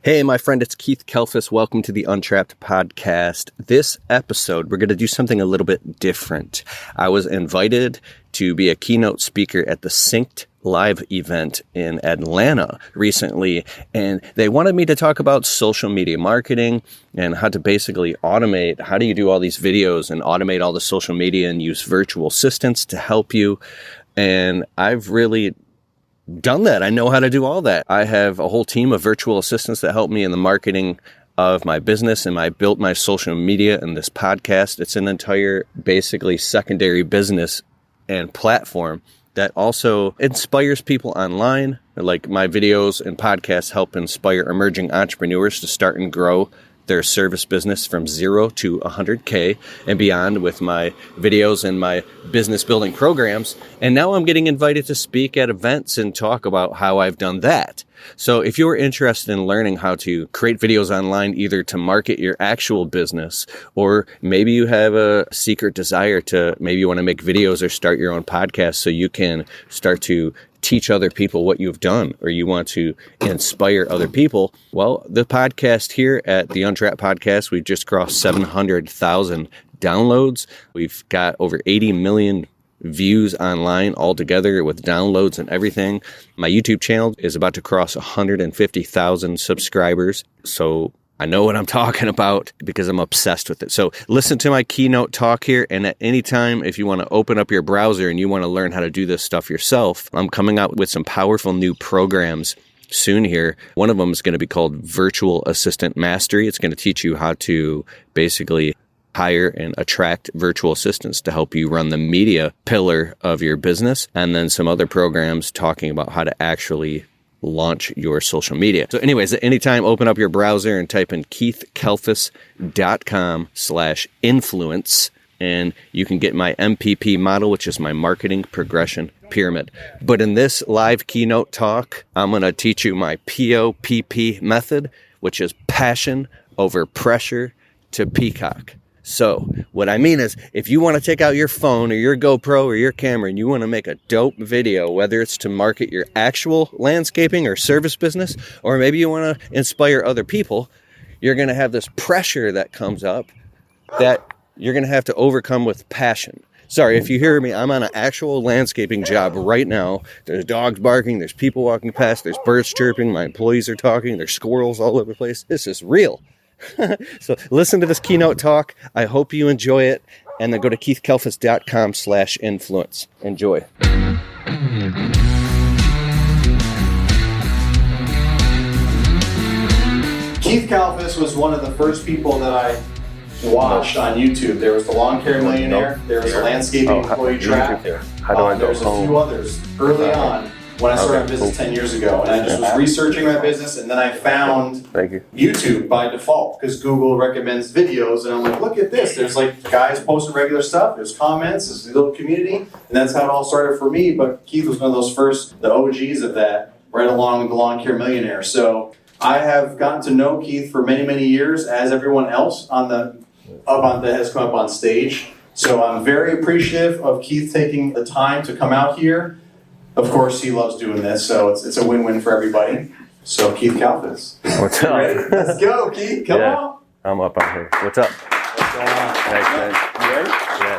Hey, my friend, it's Keith Kelfis. Welcome to the Untrapped podcast. This episode, we're going to do something a little bit different. I was invited to be a keynote speaker at the Synced Live event in Atlanta recently, and they wanted me to talk about social media marketing and how to basically automate. How do you do all these videos and automate all the social media and use virtual assistants to help you? And I've really done that. I know how to do all that. I have a whole team of virtual assistants that help me in the marketing of my business, and I built my social media and this podcast. It's an entire, basically, secondary business and platform that also inspires people online. Like my videos and podcasts help inspire emerging entrepreneurs to start and grow their service business from 0 to 100K and beyond with my videos and my business building programs. And now I'm getting invited to speak at events and talk about how I've done that. So if you're interested in learning how to create videos online, either to market your actual business, or maybe you have a secret desire to, maybe you want to make videos or start your own podcast so you can start to teach other people what you've done, or you want to inspire other people, well, the podcast here at the Untrapped podcast, we've just crossed 700,000 downloads. We've got over 80 million views online altogether with downloads and everything. My YouTube channel is about to cross 150,000 subscribers. So I know what I'm talking about because I'm obsessed with it. So listen to my keynote talk here. And at any time, if you want to open up your browser and you want to learn how to do this stuff yourself, I'm coming out with some powerful new programs soon here. One of them is going to be called Virtual Assistant Mastery. It's going to teach you how to basically hire and attract virtual assistants to help you run the media pillar of your business. And then some other programs talking about how to actually launch your social media. So anyways, at any time, open up your browser and type in keithkelfis.com/influence, and you can get my MPP model, which is my marketing progression pyramid. But in this live keynote talk, I'm going to teach you my POPP method, which is passion over pressure to peacock. So what I mean is, if you want to take out your phone or your GoPro or your camera and you want to make a dope video, whether it's to market your actual landscaping or service business, or maybe you want to inspire other people, you're going to have this pressure that comes up that you're going to have to overcome with passion. Sorry, if you hear me, I'm on an actual landscaping job right now. There's dogs barking, there's people walking past, there's birds chirping, my employees are talking, there's squirrels all over the place. This is real. So listen to this keynote talk. I hope you enjoy it. And then go to keithkelfis.com/influence. Enjoy. Keith Kelfis was one of the first people that I watched on YouTube. There was the Lawn Care Millionaire. There was the Landscaping Employee Track. There's a few others early on when I started my business 10 years ago. And I just was researching my business, and then I found YouTube by default because Google recommends videos. And I'm like, look at this. There's like guys posting regular stuff. There's comments. There's a little community. And that's how it all started for me. But Keith was one of those first, the OGs of that, right along with the Lawn Care Millionaire. So I have gotten to know Keith for many, many years, as everyone else that has come up on stage. So I'm very appreciative of Keith taking the time to come out here. Of course, he loves doing this, so it's a win-win for everybody. So, Keith Kelfis. What's up? Ready? Let's go, Keith. Come on. I'm up on here. What's up? What's going on? Thanks, man. You ready? Yeah.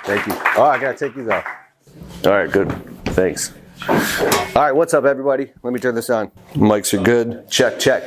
Thank you. Oh, I got to take these off. All right, good. Thanks. All right, what's up, everybody? Let me turn this on. Mics are good. Check, check.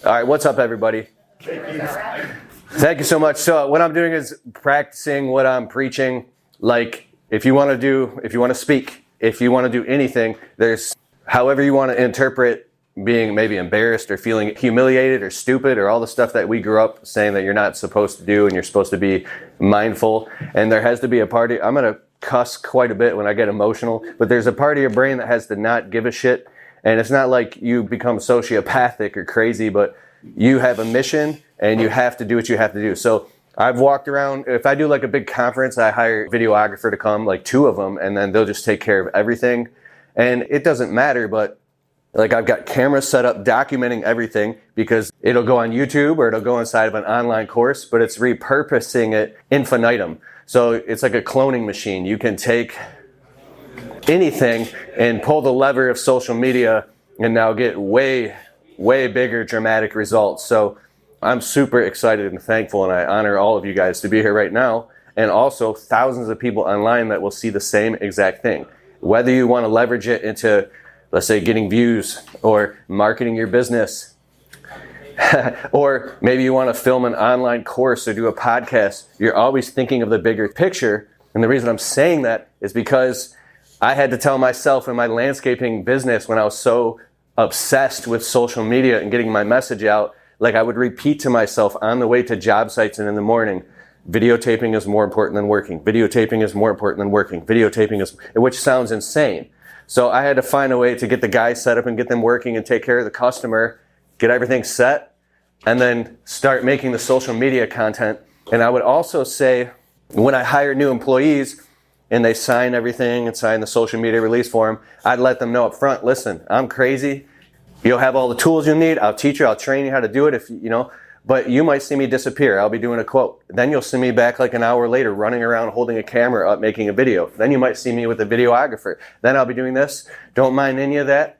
All right, what's up, everybody? Thank you so much. So what I'm doing is practicing what I'm preaching. Like, if you want to speak, if you want to do anything, there's however you want to interpret being maybe embarrassed or feeling humiliated or stupid or all the stuff that we grew up saying that you're not supposed to do and you're supposed to be mindful. And there has to be a party. I'm going to cuss quite a bit when I get emotional, but there's a part of your brain that has to not give a shit. And it's not like you become sociopathic or crazy, but you have a mission and you have to do what you have to do. So I've walked around, if I do like a big conference, I hire a videographer to come, like 2 of them, and then they'll just take care of everything. And it doesn't matter, but like I've got cameras set up documenting everything because it'll go on YouTube or it'll go inside of an online course, but it's repurposing it infinitum. So it's like a cloning machine. You can take anything and pull the lever of social media and now get way way bigger dramatic results. So I'm super excited and thankful, and I honor all of you guys to be here right now, and also thousands of people online that will see the same exact thing. Whether you want to leverage it into, let's say, getting views or marketing your business, or maybe you want to film an online course or do a podcast, you're always thinking of the bigger picture. And the reason I'm saying that is because I had to tell myself in my landscaping business, when I was so obsessed with social media and getting my message out, like I would repeat to myself on the way to job sites and in the morning, videotaping is more important than working. Videotaping is more important than working. Videotaping is, which sounds insane. So I had to find a way to get the guys set up and get them working and take care of the customer, get everything set, and then start making the social media content. And I would also say, when I hire new employees and they sign everything and sign the social media release form, I'd let them know up front, listen, I'm crazy. You'll have all the tools you need. I'll teach you. I'll train you how to do it, if you know. But you might see me disappear. I'll be doing a quote. Then you'll see me back like an hour later running around holding a camera up making a video. Then you might see me with a videographer. Then I'll be doing this. Don't mind any of that.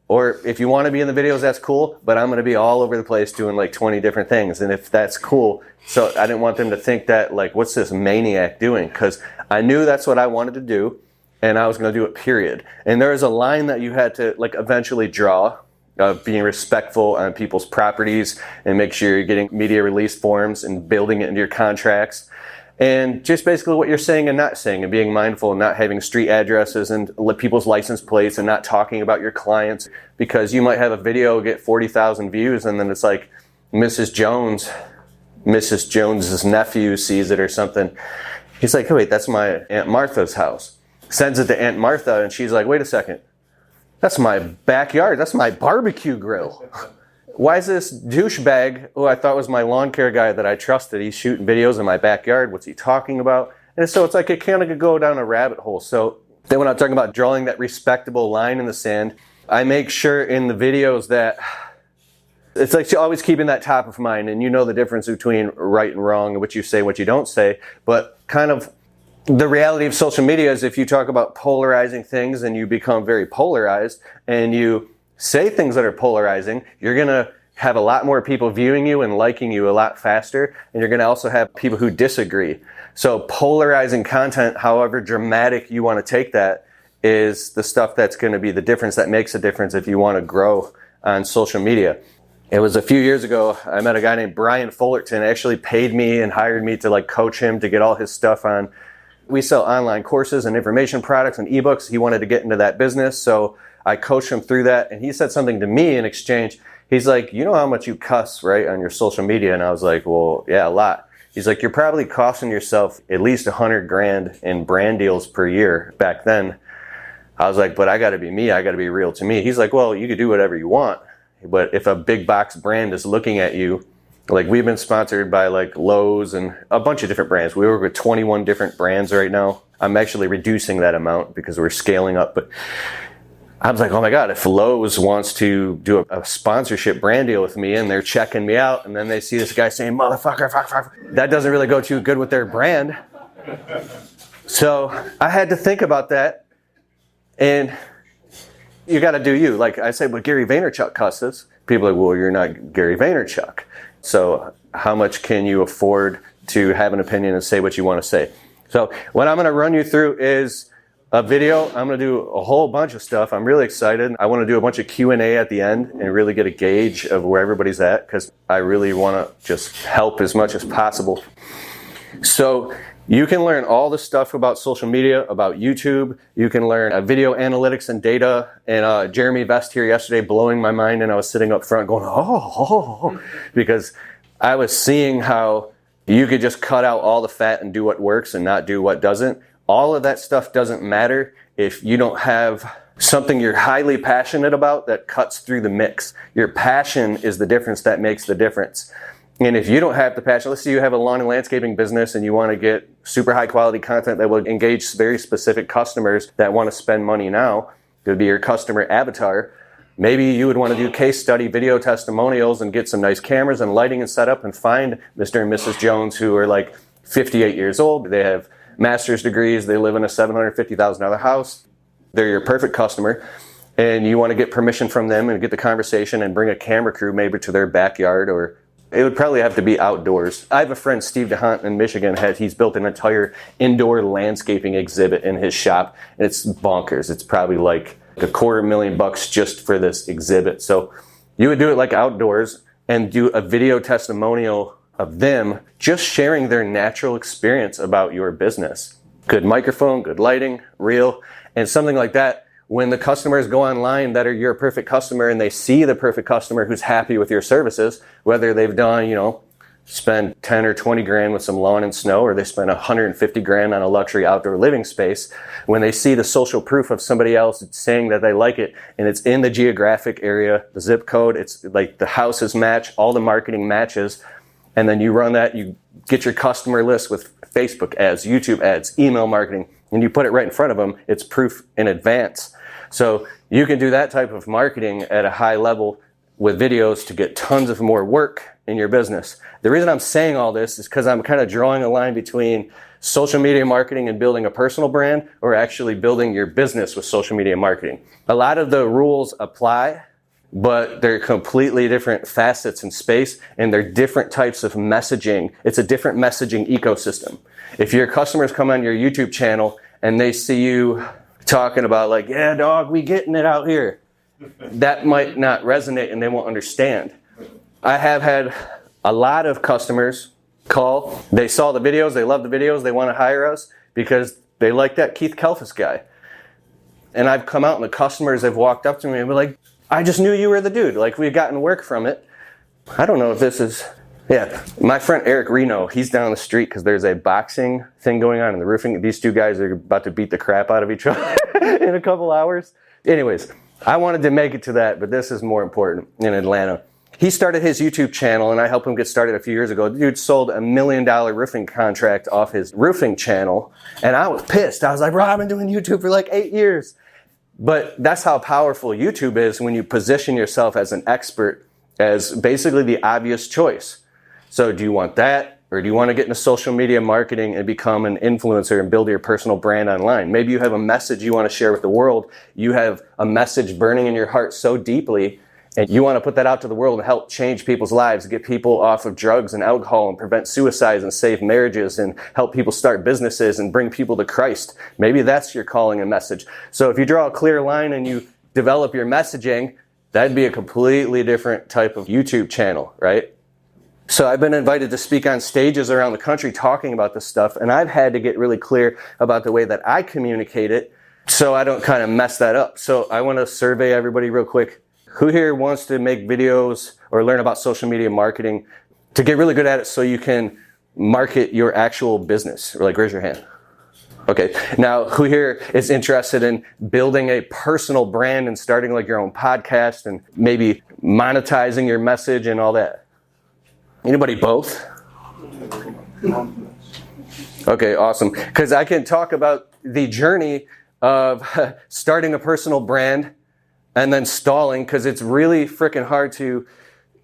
Or if you want to be in the videos, that's cool. But I'm going to be all over the place doing like 20 different things. And if that's cool, so I didn't want them to think that, like, what's this maniac doing? Because I knew that's what I wanted to do, and I was going to do it, period. And there is a line that you had to like eventually draw of being respectful on people's properties and make sure you're getting media release forms and building it into your contracts. And just basically what you're saying and not saying, and being mindful and not having street addresses and people's license plates and not talking about your clients, because you might have a video get 40,000 views and then it's like Mrs. Jones's nephew sees it or something. He's like, oh, wait, that's my Aunt Martha's house. Sends it to Aunt Martha and she's like, wait a second. That's my backyard. That's my barbecue grill. Why is this douchebag, who I thought was my lawn care guy that I trusted, he's shooting videos in my backyard? What's he talking about? And so it's like it kind of could go down a rabbit hole. So then when I'm talking about drawing that respectable line in the sand, I make sure in the videos that it's like always keeping that top of mind, and you know the difference between right and wrong and what you say, what you don't say. But kind of the reality of social media is if you talk about polarizing things and you become very polarized and you say things that are polarizing, you're going to have a lot more people viewing you and liking you a lot faster, and you're going to also have people who disagree. So polarizing content, however dramatic you want to take that, is the stuff that's going to be the difference, that makes a difference if you want to grow on social media. It was a few years ago, I met a guy named Brian Fullerton, actually paid me and hired me to like coach him to get all his stuff on. We sell online courses and information products and ebooks. He wanted to get into that business, so I coached him through that, and he said something to me in exchange. He's like, you know how much you cuss, right, on your social media? And I was like, well, yeah, a lot. He's like, you're probably costing yourself at least $100,000 in brand deals per year back then. I was like, but I got to be me. I got to be real to me. He's like, well, you could do whatever you want, but if a big box brand is looking at you, like we've been sponsored by like Lowe's and a bunch of different brands. We work with 21 different brands right now. I'm actually reducing that amount because we're scaling up, but I was like, oh my God, if Lowe's wants to do a sponsorship brand deal with me and they're checking me out and then they see this guy saying, motherfucker, fuck, that doesn't really go too good with their brand. So I had to think about that, and you got to do you. Like I say, well, Gary Vaynerchuk cusses. People are like, well, you're not Gary Vaynerchuk. So how much can you afford to have an opinion and say what you want to say? So what I'm going to run you through is a video. I'm going to do a whole bunch of stuff. I'm really excited. I want to do a bunch of Q&A at the end and really get a gauge of where everybody's at, because I really want to just help as much as possible. So you can learn all the stuff about social media, about YouTube. You can learn video analytics and data. And Jeremy Vest here yesterday blowing my mind, and I was sitting up front going, oh, because I was seeing how you could just cut out all the fat and do what works and not do what doesn't. All of that stuff doesn't matter if you don't have something you're highly passionate about that cuts through the mix. Your passion is the difference that makes the difference. And if you don't have the passion, let's say you have a lawn and landscaping business and you want to get super high quality content that will engage very specific customers that want to spend money now, it would be your customer avatar. Maybe you would want to do case study video testimonials and get some nice cameras and lighting and setup and find Mr. and Mrs. Jones who are like 58 years old. They have master's degrees. They live in a $750,000 house. They're your perfect customer. and you want to get permission from them and get the conversation and bring a camera crew maybe to their backyard, or it would probably have to be outdoors. I have a friend, Steve DeHunt in Michigan, he's built an entire indoor landscaping exhibit in his shop, and it's bonkers. It's probably like $250,000 just for this exhibit. So you would do it like outdoors and do a video testimonial of them just sharing their natural experience about your business. Good microphone, good lighting, real, and something like that. When the customers go online that are your perfect customer and they see the perfect customer who's happy with your services, whether they've done, spend 10 or 20 grand with some lawn and snow, or they spend 150 grand on a luxury outdoor living space, when they see the social proof of somebody else saying that they like it, and it's in the geographic area, the zip code, it's like the houses match, all the marketing matches, and then you run that, you get your customer list with Facebook ads, YouTube ads, email marketing, and you put it right in front of them, it's proof in advance. So you can do that type of marketing at a high level with videos to get tons of more work in your business. The reason I'm saying all this is because I'm kind of drawing a line between social media marketing and building a personal brand, or actually building your business with social media marketing. A lot of the rules apply, but they're completely different facets in space, and they're different types of messaging. It's a different messaging ecosystem. If your customers come on your YouTube channel and they see you talking about like, yeah, dog, we getting it out here, that might not resonate and they won't understand. I have had a lot of customers call. They saw the videos, they love the videos, they want to hire us because they like that Keith Kalfas guy. And I've come out and the customers have walked up to me and be like, I just knew you were the dude. Like, we've gotten work from it. I don't know if this is... Yeah, my friend Eric Reno, he's down the street because there's a boxing thing going on in the roofing. These two guys are about to beat the crap out of each other in a couple hours. Anyways, I wanted to make it to that, but this is more important in Atlanta. He started his YouTube channel, and I helped him get started a few years ago. The dude sold $1 million roofing contract off his roofing channel, and I was pissed. I was like, bro, I've been doing YouTube for like 8 years. But that's how powerful YouTube is when you position yourself as an expert, as basically the obvious choice. So do you want that, or do you want to get into social media marketing and become an influencer and build your personal brand online? Maybe you have a message you want to share with the world. You have a message burning in your heart so deeply, and you want to put that out to the world and help change people's lives, get people off of drugs and alcohol and prevent suicides and save marriages and help people start businesses and bring people to Christ. Maybe that's your calling and message. So if you draw a clear line and you develop your messaging, that'd be a completely different type of YouTube channel, right? So I've been invited to speak on stages around the country talking about this stuff, and I've had to get really clear about the way that I communicate it so I don't kind of mess that up. So I want to survey everybody real quick. Who here wants to make videos or learn about social media marketing to get really good at it so you can market your actual business? Or like, raise your hand. Okay. Now, who here is interested in building a personal brand and starting like your own podcast and maybe monetizing your message and all that? Anybody both? Okay, awesome. Because I can talk about the journey of starting a personal brand and then stalling, because it's really freaking hard to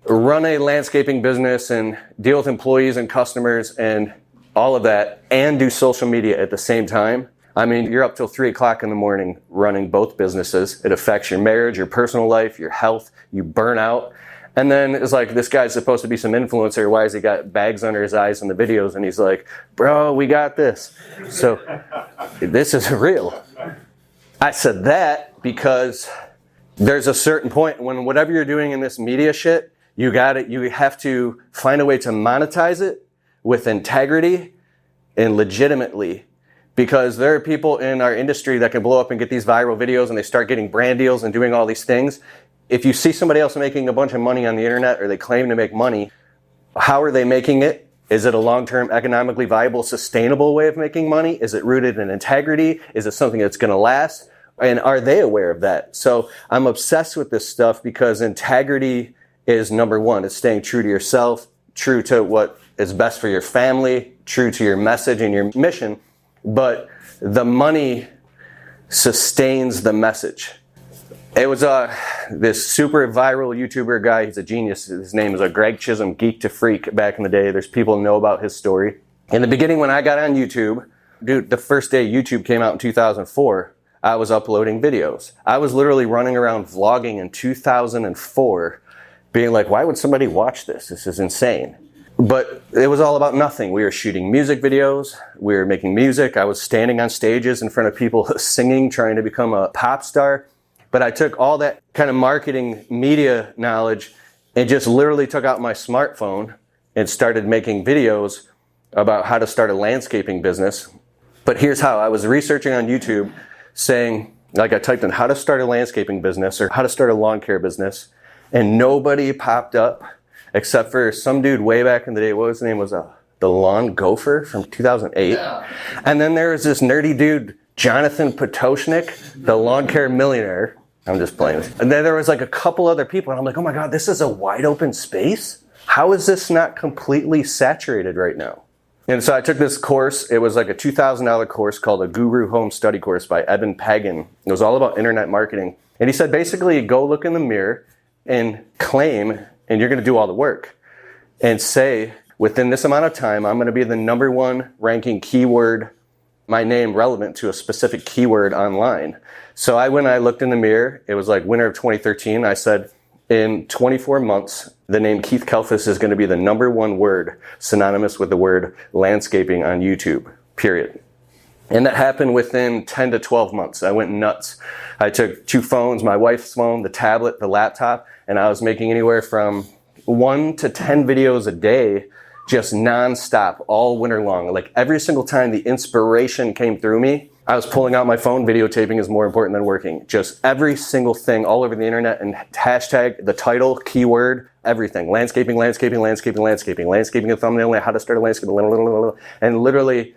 run a landscaping business and deal with employees and customers and all of that and do social media at the same time. I mean, you're up till 3 o'clock in the morning running both businesses. It affects your marriage, your personal life, your health. You burn out. And then it's like, this guy's supposed to be some influencer. Why has he got bags under his eyes in the videos? And he's like, bro, we got this. So this is real. I said that because there's a certain point when whatever you're doing in this media shit, you have to find a way to monetize it with integrity and legitimately. Because there are people in our industry that can blow up and get these viral videos and they start getting brand deals and doing all these things. If you see somebody else making a bunch of money on the internet or they claim to make money, how are they making it? Is it a long-term, economically viable, sustainable way of making money? Is it rooted in integrity? Is it something that's going to last? And are they aware of that? So I'm obsessed with this stuff because integrity is number one. It's staying true to yourself, true to what is best for your family, true to your message and your mission. But the money sustains the message. It was this super viral YouTuber guy. He's a genius. His name is Greg Chisholm, Geek to Freak back in the day. There's people who know about his story. In the beginning when I got on YouTube, dude, the first day YouTube came out in 2004, I was uploading videos. I was literally running around vlogging in 2004, being like, why would somebody watch this? This is insane. But it was all about nothing. We were shooting music videos. We were making music. I was standing on stages in front of people singing, trying to become a pop star. But I took all that kind of marketing media knowledge and just literally took out my smartphone and started making videos about how to start a landscaping business. But here's how. I was researching on YouTube saying, like I typed in how to start a landscaping business or how to start a lawn care business, and nobody popped up except for some dude way back in the day. What was his name? Was the Lawn Gopher from 2008. Yeah. And then there was this nerdy dude, Jonathan Potoshnik, the lawn care millionaire. I'm just playing. And then there was like a couple other people, and I'm like, oh my God, this is a wide open space? How is this not completely saturated right now? And so I took this course. It was like a $2,000 course called a Guru Home Study Course by Eben Pagan. It was all about internet marketing. And he said, basically, go look in the mirror and claim, and you're going to do all the work, and say, within this amount of time, I'm going to be the #1 ranking keyword, my name relevant to a specific keyword online. So I looked in the mirror. It was like winter of 2013. I said, in 24 months, the name Keith Kalfas is going to be the #1 word synonymous with the word landscaping on YouTube, period. And that happened within 10 to 12 months. I went nuts. I took 2 phones, my wife's phone, the tablet, the laptop, and I was making anywhere from 1 to 10 videos a day, just nonstop, all winter long. Like every single time the inspiration came through me, I was pulling out my phone. Videotaping is more important than working. Just every single thing all over the internet, and hashtag, the title, keyword, everything. Landscaping, landscaping, landscaping, landscaping, landscaping, a thumbnail, how to start a landscape, and literally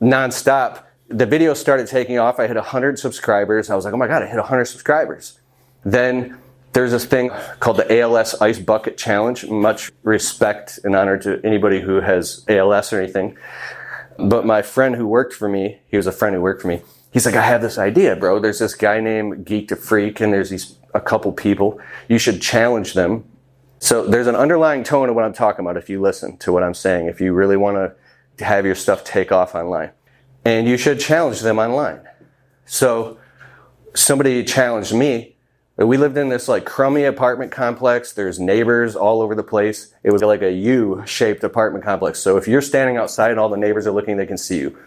nonstop. The video started taking off. I hit 100 subscribers. I was like, oh my God, I hit 100 subscribers. Then there's this thing called the ALS Ice Bucket Challenge. Much respect and honor to anybody who has ALS or anything. But my friend who worked for me, he was a friend who worked for me. He's like, I have this idea, bro. There's this guy named Geek to Freak, and there's a couple people. You should challenge them. So there's an underlying tone of what I'm talking about if you listen to what I'm saying, if you really want to have your stuff take off online. And you should challenge them online. So somebody challenged me. We lived in this like crummy apartment complex. There's neighbors all over the place. It was like a U-shaped apartment complex. So if you're standing outside and all the neighbors are looking, they can see you.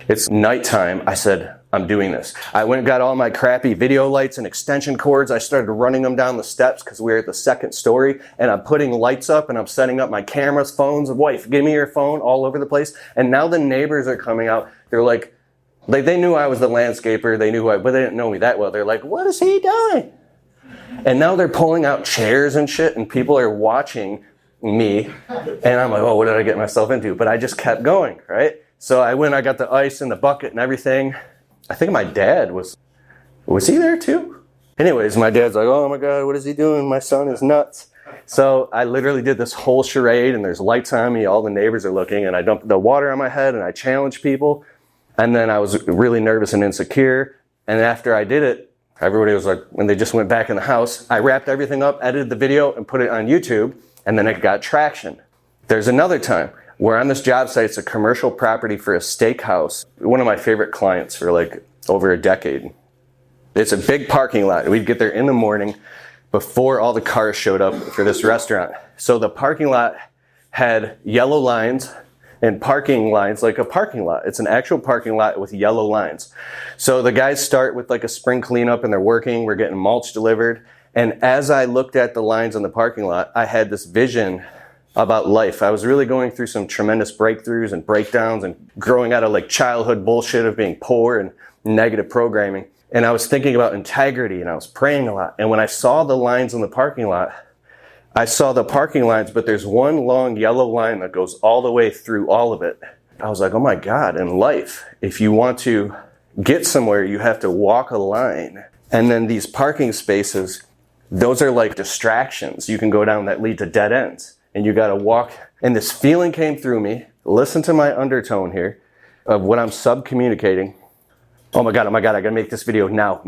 It's nighttime. I said, I'm doing this. I went and got all my crappy video lights and extension cords. I started running them down the steps because we were at the 2nd story, and I'm putting lights up and I'm setting up my cameras, phones. Wife, give me your phone, all over the place. And now the neighbors are coming out. They're like they knew I was the landscaper. They knew but they didn't know me that well. They're like, what is he doing? And now they're pulling out chairs and shit, and people are watching me. And I'm like, oh, what did I get myself into? But I just kept going, right? So I got the ice in the bucket and everything. I think my dad was he there too? Anyways, my dad's like, oh my God, what is he doing? My son is nuts. So I literally did this whole charade, and there's lights on me. All the neighbors are looking, and I dumped the water on my head, and I challenged people. And then I was really nervous and insecure. And after I did it, everybody was like, when they just went back in the house, I wrapped everything up, edited the video, and put it on YouTube, and then it got traction. There's another time. We're on this job site. It's a commercial property for a steakhouse. One of my favorite clients for like over a decade. It's a big parking lot. We'd get there in the morning before all the cars showed up for this restaurant. So the parking lot had yellow lines and parking lines like a parking lot. It's an actual parking lot with yellow lines. So the guys start with like a spring cleanup, and they're working. We're getting mulch delivered. And as I looked at the lines on the parking lot, I had this vision about life. I was really going through some tremendous breakthroughs and breakdowns and growing out of like childhood bullshit of being poor and negative programming. And I was thinking about integrity, and I was praying a lot. And when I saw the lines on the parking lot, I saw the parking lines, but there's one long yellow line that goes all the way through all of it. I was like, oh my God, in life, if you want to get somewhere, you have to walk a line. And then these parking spaces, those are like distractions you can go down that lead to dead ends. And you got to walk. And this feeling came through me. Listen to my undertone here of what I'm sub-communicating. Oh my God, I got to make this video now.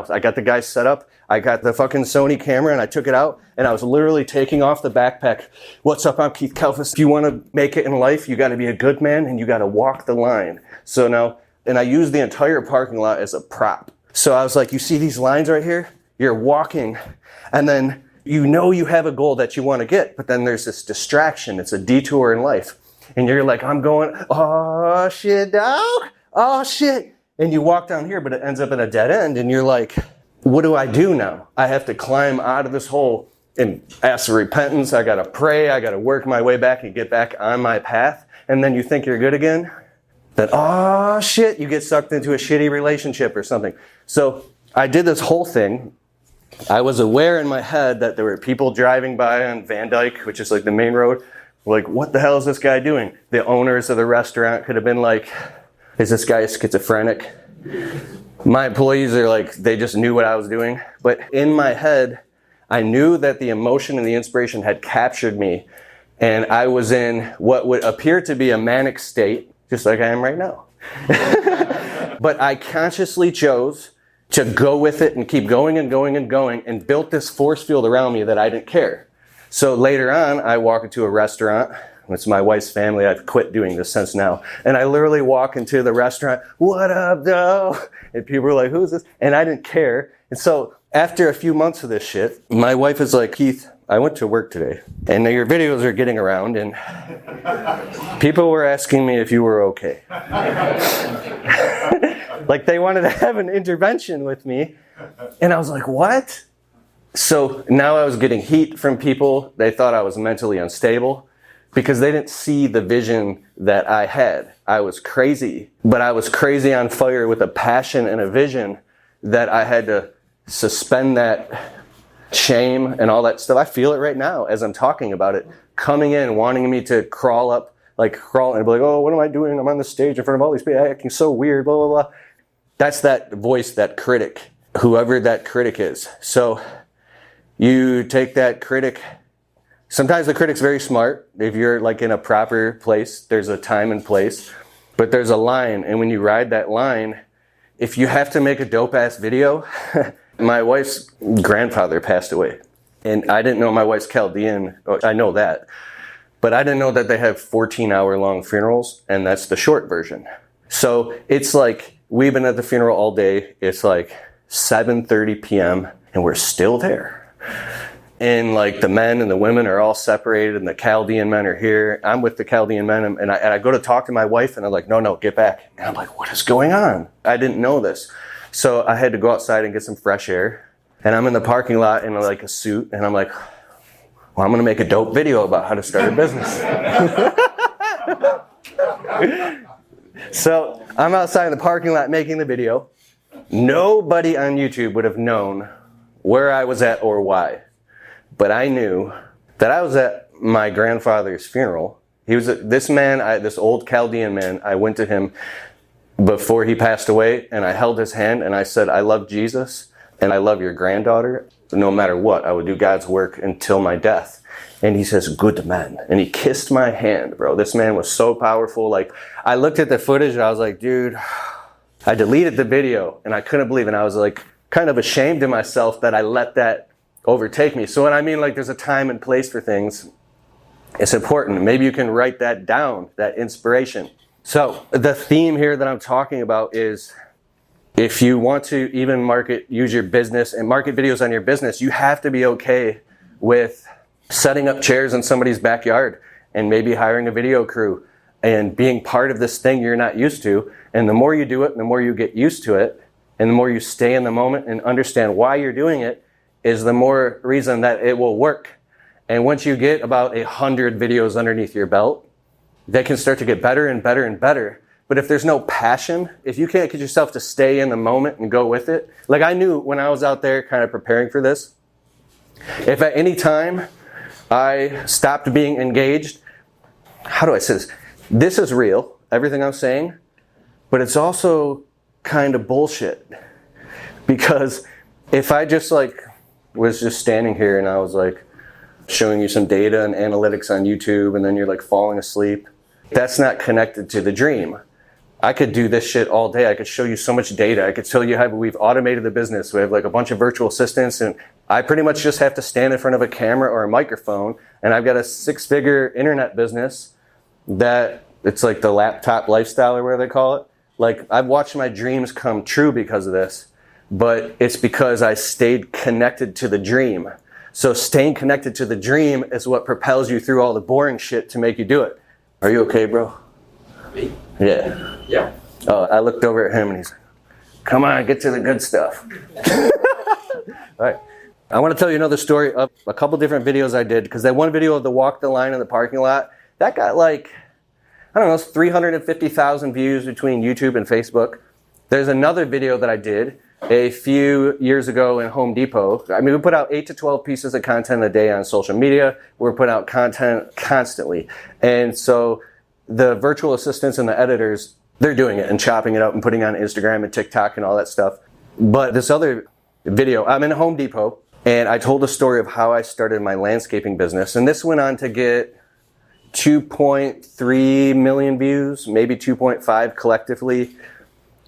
I got the guys set up. I got the fucking Sony camera, and I took it out, and I was literally taking off the backpack. What's up? I'm Keith Kalfas. If you want to make it in life, you got to be a good man, and you got to walk the line. So now, and I used the entire parking lot as a prop. So I was like, you see these lines right here? You're walking, and then you know you have a goal that you want to get, but then there's this distraction. It's a detour in life. And you're like, I'm going, oh shit, dog. Oh shit. And you walk down here, but it ends up in a dead end. And you're like, what do I do now? I have to climb out of this hole and ask for repentance. I got to pray. I got to work my way back and get back on my path. And then you think you're good again. Then, oh shit, you get sucked into a shitty relationship or something. So I did this whole thing. I was aware in my head that there were people driving by on Van Dyke, which is like the main road. Like, what the hell is this guy doing? The owners of the restaurant could have been like, is this guy schizophrenic? My employees are like, they just knew what I was doing. But in my head, I knew that the emotion and the inspiration had captured me. And I was in what would appear to be a manic state, just like I am right now. But I consciously chose to go with it and keep going and going and going, and built this force field around me that I didn't care. So later on, I walk into a restaurant. It's my wife's family. I've quit doing this since now. And I literally walk into the restaurant, what up, though? And people are like, who's this? And I didn't care. And so after a few months of this shit, my wife is like, Keith, I went to work today, and your videos are getting around, and people were asking me if you were okay. Like, they wanted to have an intervention with me. And I was like, what? So now I was getting heat from people. They thought I was mentally unstable because they didn't see the vision that I had. I was crazy, but I was crazy on fire with a passion and a vision that I had to suspend that shame and all that stuff. I feel it right now as I'm talking about it, coming in, wanting me to crawl and be like, oh, what am I doing? I'm on the stage in front of all these people, acting so weird, blah, blah, blah. That's that voice, that critic, whoever that critic is. So you take that critic. Sometimes the critic's very smart. If you're like in a proper place, there's a time and place, but there's a line. And when you ride that line, if you have to make a dope ass video, my wife's grandfather passed away, and I didn't know my wife's Chaldean. I know that, but I didn't know that they have 14-hour long funerals, and that's the short version. So it's like, we've been at the funeral all day. It's like 7:30 p.m. and we're still there. And like the men and the women are all separated, and the Chaldean men are here. I'm with the Chaldean men, and I go to talk to my wife, and they're like, no, get back. And I'm like, what is going on? I didn't know this. So I had to go outside and get some fresh air. And I'm in the parking lot in like a suit, and I'm like, well, I'm going to make a dope video about how to start a business. So I'm outside in the parking lot making the video. Nobody on YouTube would have known where I was at or why. But I knew that I was at my grandfather's funeral. He was this man, this old Chaldean man. I went to him before he passed away, and I held his hand, and I said, I love Jesus, and I love your granddaughter. No matter what, I would do God's work until my death. And he says, good man. And he kissed my hand, bro. This man was so powerful. Like, I looked at the footage, and I was like, dude, I deleted the video, and I couldn't believe it. And I was like, kind of ashamed of myself that I let that overtake me. So when I mean, like, there's a time and place for things, it's important. Maybe you can write that down, that inspiration. So the theme here that I'm talking about is, if you want to even use your business and market videos on your business, you have to be okay with setting up chairs in somebody's backyard and maybe hiring a video crew and being part of this thing you're not used to. And the more you do it, the more you get used to it, and the more you stay in the moment and understand why you're doing it, is the more reason that it will work. And once you get about 100 videos underneath your belt, they can start to get better and better and better. But if there's no passion, if you can't get yourself to stay in the moment and go with it, like I knew when I was out there kind of preparing for this, if at any time I stopped being engaged, how do I say this? This is real, everything I'm saying, but it's also kind of bullshit. Because if I just was just standing here and I was like showing you some data and analytics on YouTube, and then you're like falling asleep, that's not connected to the dream. I could do this shit all day. I could show you so much data. I could tell you how we've automated the business. We have like a bunch of virtual assistants, and I pretty much just have to stand in front of a camera or a microphone, and I've got a 6-figure internet business that it's like the laptop lifestyle, or whatever they call it. Like, I've watched my dreams come true because of this. but it's because I stayed connected to the dream. So staying connected to the dream is what propels you through all the boring shit to make you do it. Are you okay, bro? Me? Yeah. Yeah. Oh, I looked over at him and he's like, come on, get to the good stuff. All right. I want to tell you another story of a couple different videos I did, because that one video of the walk the line in the parking lot, that got like, I don't know, 350,000 views between YouTube and Facebook. There's another video that I did a few years ago in Home Depot. I mean, we put out 8 to 12 pieces of content a day on social media. We're putting out content constantly. And so the virtual assistants and the editors, they're doing it and chopping it up and putting it on Instagram and TikTok and all that stuff. But this other video, I'm in Home Depot, and I told the story of how I started my landscaping business. And this went on to get 2.3 million views, maybe 2.5 collectively.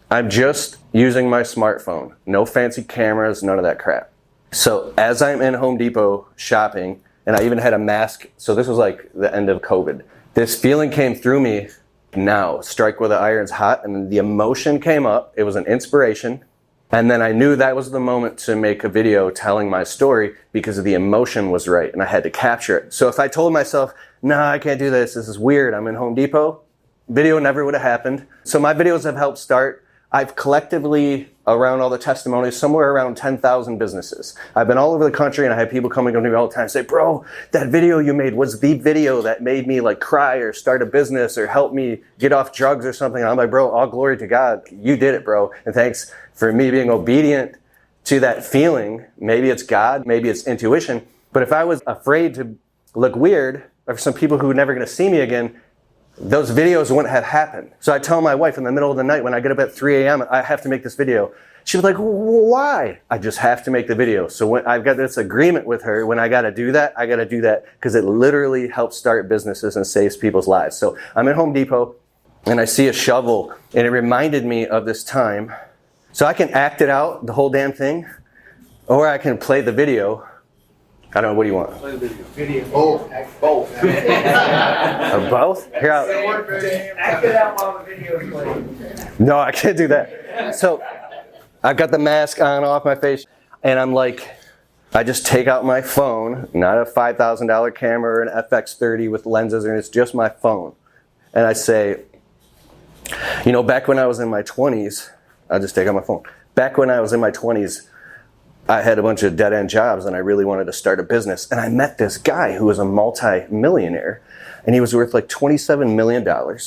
I'm just using my smartphone. No fancy cameras, none of that crap. So as I'm in Home Depot shopping, and I even had a mask, so this was like the end of COVID. This feeling came through me, now, strike where the iron's hot, and the emotion came up. It was an inspiration. And then I knew that was the moment to make a video telling my story, because the emotion was right and I had to capture it. So if I told myself, no, I can't do this, this is weird, I'm in Home Depot, video never would have happened. So my videos have helped start. I've collectively, around all the testimonies, somewhere around 10,000 businesses. I've been all over the country and I have people coming up to me all the time and say, bro, that video you made was the video that made me like cry or start a business or help me get off drugs or something. And I'm like, bro, all glory to God. You did it, bro. And thanks for me being obedient to that feeling. Maybe it's God, maybe it's intuition. But if I was afraid to look weird, or for some people who are never going to see me again, those videos wouldn't have happened. So I tell my wife in the middle of the night when I get up at 3 a.m., I have to make this video. She was like, why? I just have to make the video. So when I've got this agreement with her, when I got to do that, I got to do that, because it literally helps start businesses and saves people's lives. So I'm at Home Depot and I see a shovel, and it reminded me of this time. So I can act it out, the whole damn thing, or I can play the video. I don't know, what do you want? Play the video. Both. Both? Here, Act it out while the video is playing. No, I can't do that. So I've got the mask on off my face, and I'm like, I just take out my phone, not a $5,000 camera or an FX30 with lenses, and it's just my phone. And I say, you know, back when I was in my 20s, I'll just take out my phone. Back when I was in my 20s, I had a bunch of dead-end jobs and I really wanted to start a business. And I met this guy who was a multi-millionaire, and he was worth like $27 million.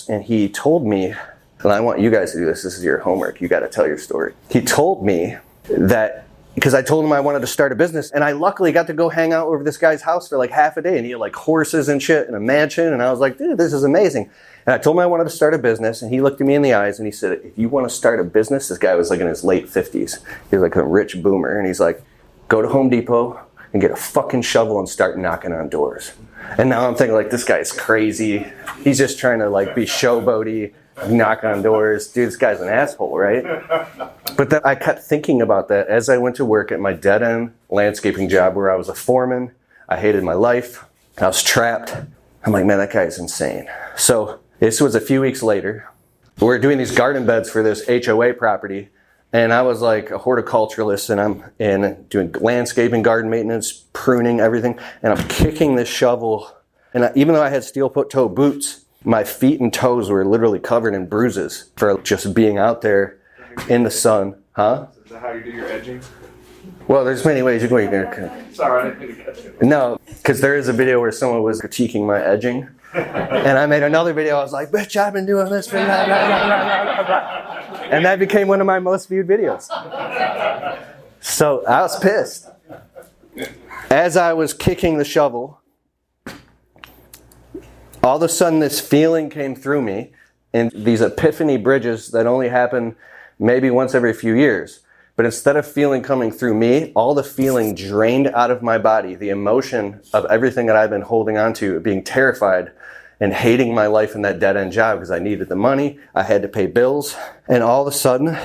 And he told me, and I want you guys to do this, this is your homework, you got to tell your story. He told me that, because I told him I wanted to start a business, and I luckily got to go hang out over this guy's house for like half a day, and he had like horses and shit and a mansion, and I was like, dude, this is amazing. And I told him I wanted to start a business, and he looked at me in the eyes and he said, if you want to start a business, this guy was like in his late 50s. He was like a rich boomer, and he's like, go to Home Depot and get a fucking shovel and start knocking on doors. And now I'm thinking like, this guy's crazy. He's just trying to like be showboaty, knock on doors. Dude, this guy's an asshole, right? But then I kept thinking about that as I went to work at my dead-end landscaping job where I was a foreman. I hated my life. I was trapped. I'm like, man, that guy's insane. So this was a few weeks later. We're doing these garden beds for this HOA property. And I was like a horticulturalist, and I'm doing landscaping, garden maintenance, pruning, everything. And I'm kicking this shovel. And even though I had steel-toe boots, my feet and toes were literally covered in bruises for just being out there in the sun. Huh? Is that how you do your edging? Well, there's many ways you can. Sorry, I didn't mean to catch you. No, because there is a video where someone was critiquing my edging. And I made another video. I was like, bitch, I've been doing this for blah, blah, blah, blah, blah, blah. And that became one of my most viewed videos. So I was pissed. As I was kicking the shovel, all of a sudden this feeling came through me, and these epiphany bridges that only happen maybe once every few years. But instead of feeling coming through me, all the feeling drained out of my body, the emotion of everything that I've been holding on to, being terrified and hating my life in that dead-end job because I needed the money, I had to pay bills. And all of a sudden,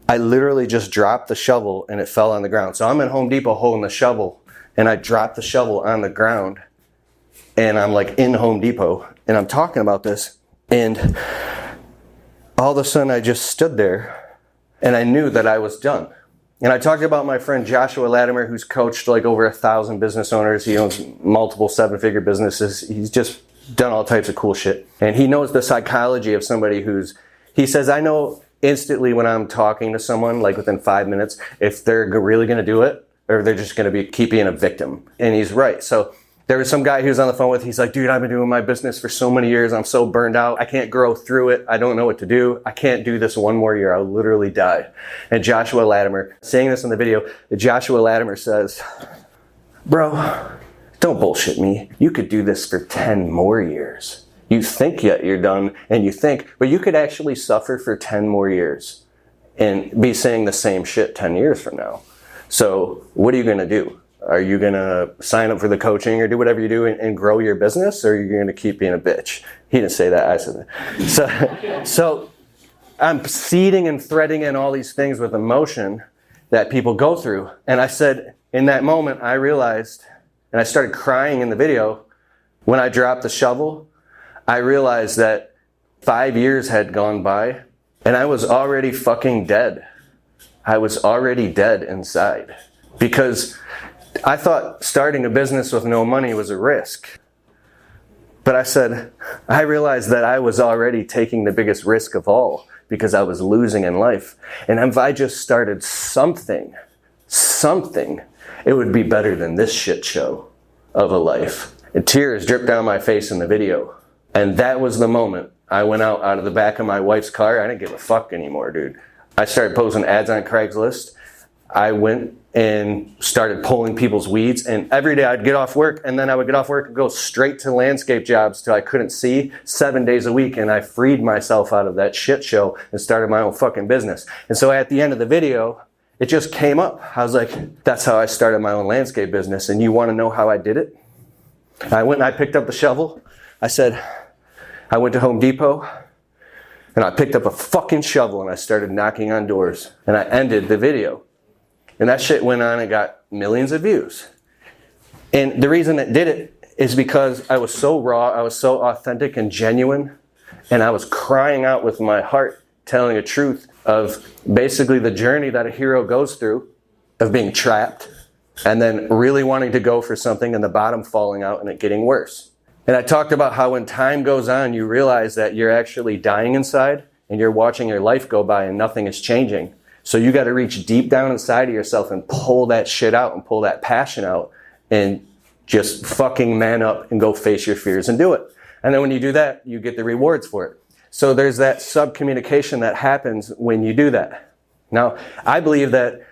I literally just dropped the shovel and it fell on the ground. So I'm at Home Depot holding the shovel, and I dropped the shovel on the ground, and I'm like in Home Depot, and I'm talking about this, and all of a sudden I just stood there. And I knew that I was done. And I talked about my friend Joshua Latimer, who's coached like over 1,000 business owners. He owns multiple 7-figure businesses. He's just done all types of cool shit. And he knows the psychology of somebody he says, I know instantly when I'm talking to someone, like within 5 minutes, if they're really going to do it or they're just going to keep being a victim. And he's right. So there was some guy he was on the phone with. He's like, dude, I've been doing my business for so many years. I'm so burned out. I can't grow through it. I don't know what to do. I can't do this one more year. I'll literally die. And Joshua Latimer, saying this in the video, Joshua Latimer says, bro, don't bullshit me. You could do this for 10 more years. You think yet you're done, and you think, but you could actually suffer for 10 more years and be saying the same shit 10 years from now. So what are you going to do? Are you going to sign up for the coaching or do whatever you do and grow your business, or are you going to keep being a bitch? He didn't say that. I said that. So I'm seeding and threading in all these things with emotion that people go through. And I said, in that moment, I realized, and I started crying in the video, when I dropped the shovel, I realized that 5 years had gone by and I was already fucking dead. I was already dead inside because I thought starting a business with no money was a risk. But I realized that I was already taking the biggest risk of all because I was losing in life. And if I just started something, it would be better than this shit show of a life. And tears dripped down my face in the video. And that was the moment I went out of the back of my wife's car. I didn't give a fuck anymore, dude. I started posting ads on Craigslist. I went and started pulling people's weeds, and every day I'd get off work, and then I would get off work and go straight to landscape jobs till I couldn't see 7 days a week, and I freed myself out of that shit show and started my own fucking business. And so at the end of the video, it just came up. I was like, that's how I started my own landscape business, and you want to know how I did it? I went and I picked up the shovel. I went to Home Depot, and I picked up a fucking shovel, and I started knocking on doors, and I ended the video. And that shit went on and got millions of views. And the reason it did it is because I was so raw, I was so authentic and genuine, and I was crying out with my heart, telling the truth of basically the journey that a hero goes through of being trapped and then really wanting to go for something and the bottom falling out and it getting worse. And I talked about how when time goes on, you realize that you're actually dying inside and you're watching your life go by and nothing is changing. So you got to reach deep down inside of yourself and pull that shit out and pull that passion out and just fucking man up and go face your fears and do it. And then when you do that, you get the rewards for it. So there's that sub-communication that happens when you do that. Now, I believe that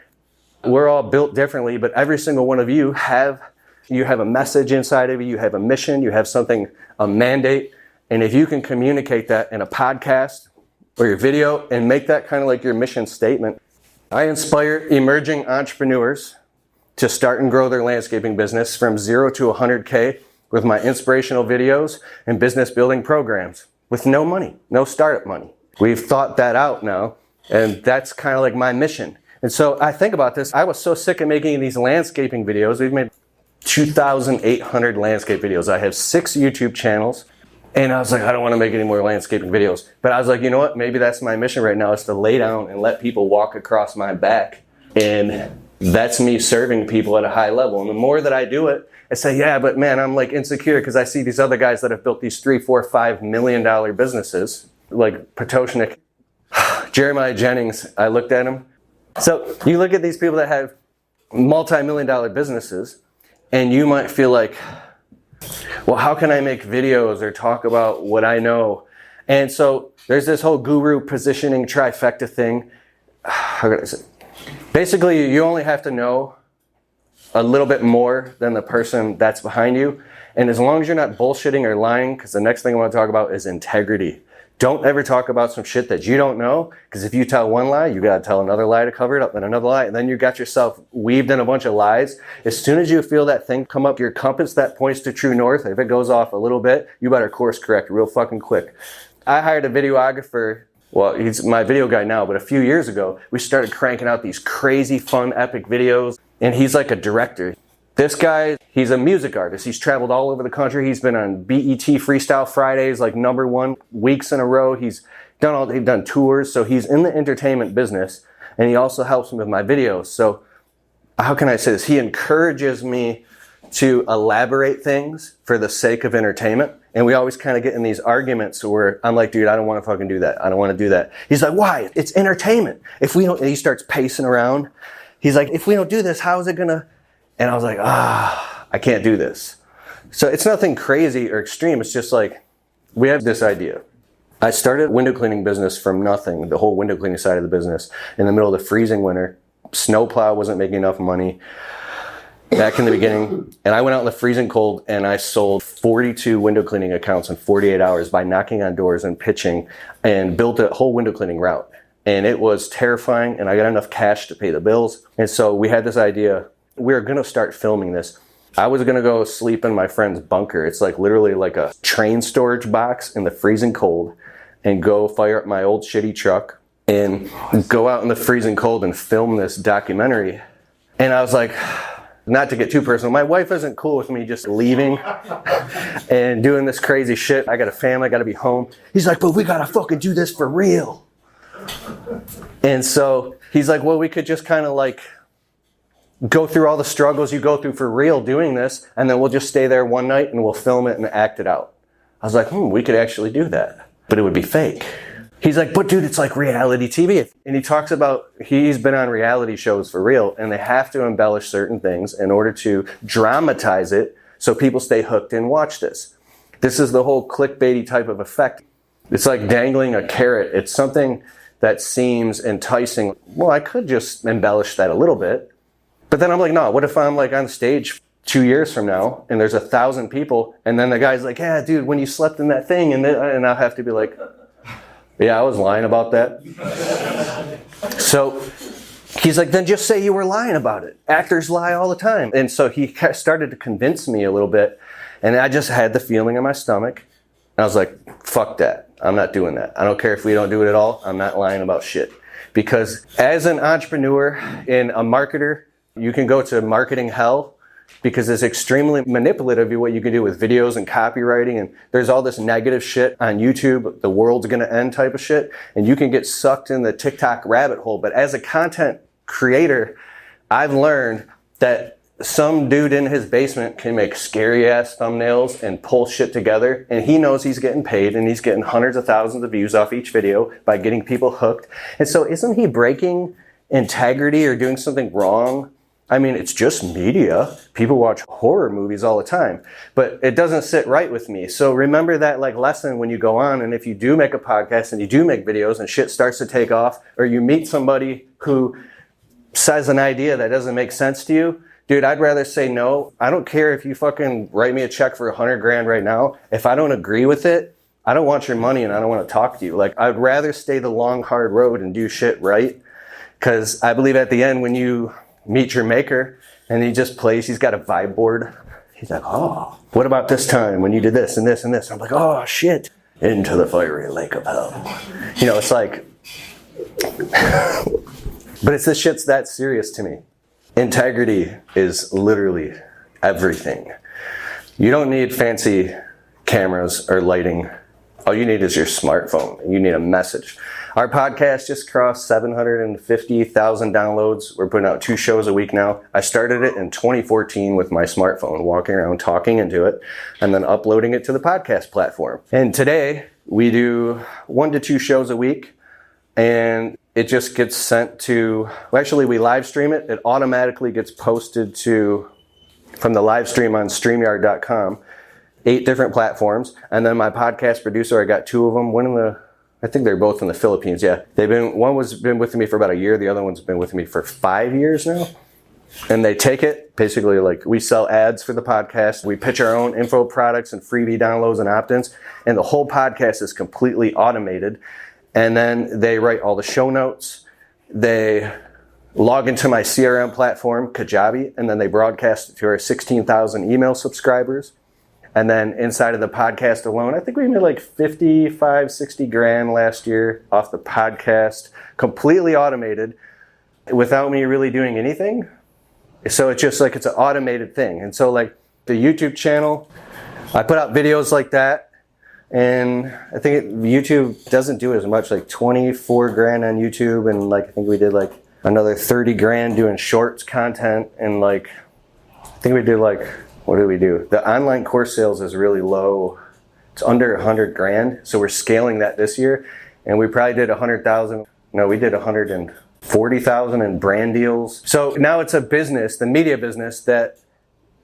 we're all built differently, but every single one of you have a message inside of you, you have a mission, you have something, a mandate. And if you can communicate that in a podcast or your video and make that kind of like your mission statement. I inspire emerging entrepreneurs to start and grow their landscaping business from 0 to 100K with my inspirational videos and business building programs with no money, no startup money. We've thought that out now, and that's kind of like my mission. And so I think about this. I was so sick of making these landscaping videos. We've made 2,800 landscape videos. I have 6 YouTube channels. And I was like, I don't want to make any more landscaping videos. But I was like, you know what? Maybe that's my mission right now is to lay down and let people walk across my back. And that's me serving people at a high level. And the more that I do it, I say, yeah, but man, I'm like insecure because I see these other guys that have built these $3, $4, $5 million businesses, like Potoshnik, Jeremiah Jennings. I looked at him. So you look at these people that have multi-million-dollar businesses, and you might feel like, well, how can I make videos or talk about what I know? And so there's this whole guru positioning trifecta thing. How can I say? Basically, you only have to know a little bit more than the person that's behind you. And as long as you're not bullshitting or lying, because the next thing I want to talk about is integrity. Don't ever talk about some shit that you don't know, because if you tell one lie, you got to tell another lie to cover it up, and another lie, and then you got yourself weaved in a bunch of lies. As soon as you feel that thing come up your compass that points to true north, if it goes off a little bit, you better course correct real fucking quick. I hired a videographer. Well, he's my video guy now, but a few years ago, we started cranking out these crazy, fun, epic videos, and he's like a director. This guy, he's a music artist. He's traveled all over the country. He's been on BET Freestyle Fridays, like #1 weeks in a row. He's done tours, so he's in the entertainment business. and he also helps me with my videos. So how can I say this? He encourages me to elaborate things for the sake of entertainment. And we always kind of get in these arguments where I'm like, dude, I don't want to fucking do that. I don't want to do that. He's like, why? It's entertainment. If we don't, and he starts pacing around. He's like, if we don't do this, how is it gonna? And I was like, I can't do this. So it's nothing crazy or extreme. It's just like, we have this idea. I started a window cleaning business from nothing, the whole window cleaning side of the business, in the middle of the freezing winter. Snowplow wasn't making enough money back in the beginning. And I went out in the freezing cold and I sold 42 window cleaning accounts in 48 hours by knocking on doors and pitching, and built a whole window cleaning route. And it was terrifying, and I got enough cash to pay the bills. And so we had this idea, we were gonna start filming this. I was gonna go sleep in my friend's bunker. It's like literally like a train storage box in the freezing cold, and go fire up my old shitty truck and go out in the freezing cold and film this documentary. And I was like, not to get too personal, my wife isn't cool with me just leaving and doing this crazy shit. I got a family, I gotta be home. He's like, but we gotta fucking do this for real. And so he's like, well, we could just kind of like go through all the struggles you go through for real doing this, and then we'll just stay there one night and we'll film it and act it out. I was like, we could actually do that, but it would be fake. He's like, but dude, it's like reality TV. And he talks about, he's been on reality shows for real, and they have to embellish certain things in order to dramatize it so people stay hooked and watch this. This is the whole clickbaity type of effect. It's like dangling a carrot. It's something that seems enticing. Well, I could just embellish that a little bit. But then I'm like, no, what if I'm like on stage 2 years from now and there's 1,000 people, and then the guy's like, yeah, dude, when you slept in that thing, and I'll have to be like, yeah, I was lying about that. So he's like, then just say you were lying about it. Actors lie all the time. And so he started to convince me a little bit, and I just had the feeling in my stomach. And I was like, fuck that. I'm not doing that. I don't care if we don't do it at all. I'm not lying about shit. Because as an entrepreneur and a marketer, you can go to marketing hell, because it's extremely manipulative what you can do with videos and copywriting, and there's all this negative shit on YouTube, the world's gonna end type of shit, and you can get sucked in the TikTok rabbit hole. But as a content creator, I've learned that some dude in his basement can make scary ass thumbnails and pull shit together, and he knows he's getting paid, and he's getting hundreds of thousands of views off each video by getting people hooked. And so isn't he breaking integrity or doing something wrong? I mean, it's just media. People watch horror movies all the time, but it doesn't sit right with me. So remember that like lesson when you go on, and if you do make a podcast and you do make videos and shit starts to take off, or you meet somebody who says an idea that doesn't make sense to you, dude, I'd rather say no. I don't care if you fucking write me a check for $100,000 right now. If I don't agree with it, I don't want your money and I don't want to talk to you. Like, I'd rather stay the long, hard road and do shit right. Because I believe at the end when you meet your maker and he just plays, he's got a vibe board. He's like, oh, what about this time when you did this and this and this? I'm like, oh shit, into the fiery lake of hell. You know, it's like, but it's this shit's that serious to me. Integrity is literally everything. You don't need fancy cameras or lighting. All you need is your smartphone. You need a message. Our podcast just crossed 750,000 downloads. We're putting out 2 shows a week now. I started it in 2014 with my smartphone, walking around talking into it, and then uploading it to the podcast platform. And today we do 1 to 2 shows a week, and it just gets sent to, well, actually we live stream it. It automatically gets posted to, from the live stream on StreamYard.com, 8 different platforms. And then my podcast producer, I got 2 of them. I think they're both in the Philippines. Yeah, one was been with me for about a year. The other one's been with me for 5 years now. And they take it, basically like we sell ads for the podcast. We pitch our own info products and freebie downloads and opt-ins. And the whole podcast is completely automated. And then they write all the show notes. They log into my CRM platform, Kajabi, and then they broadcast it to our 16,000 email subscribers. And then inside of the podcast alone, I think we made like 55, 60 grand last year off the podcast, completely automated without me really doing anything. So it's just like, it's an automated thing. And so like the YouTube channel, I put out videos like that. And I think YouTube doesn't do it as much, like 24 grand on YouTube. And like, I think we did like another 30 grand doing shorts content, and like, I think we did like, what did we do? The online course sales is really low. It's under 100 grand. So we're scaling that this year. And we probably did 100,000. No, we did 140,000 in brand deals. So now it's a business, the media business, that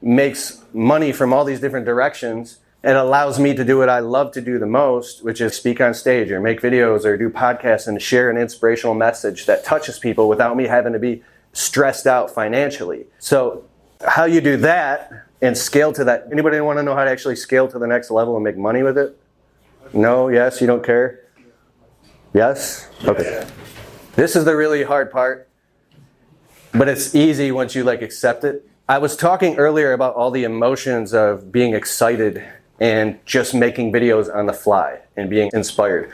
makes money from all these different directions and allows me to do what I love to do the most, which is speak on stage or make videos or do podcasts and share an inspirational message that touches people without me having to be stressed out financially. So how you do that and scale to that. Anybody want to know how to actually scale to the next level and make money with it? No? Yes? You don't care? Yes? Okay. This is the really hard part, but it's easy once you like accept it. I was talking earlier about all the emotions of being excited and just making videos on the fly and being inspired.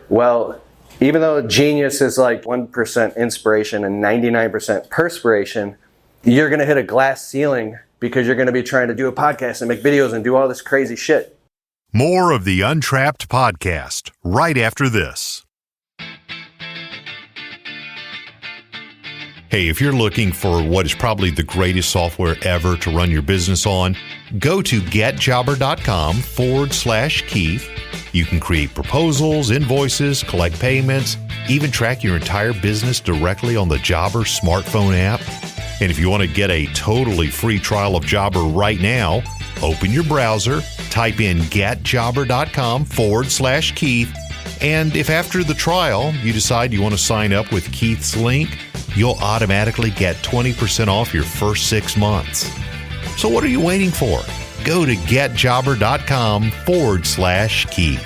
Well, even though genius is like 1% inspiration and 99% perspiration, you're going to hit a glass ceiling because you're going to be trying to do a podcast and make videos and do all this crazy shit. More of the Untrapped podcast right after this. Hey, if you're looking for what is probably the greatest software ever to run your business on, go to getjobber.com/Keith. You can create proposals, invoices, collect payments, even track your entire business directly on the Jobber smartphone app. And if you want to get a totally free trial of Jobber right now, open your browser, type in getjobber.com/Keith, and if after the trial you decide you want to sign up with Keith's link, you'll automatically get 20% off your first 6 months. So what are you waiting for? Go to getjobber.com/Keith.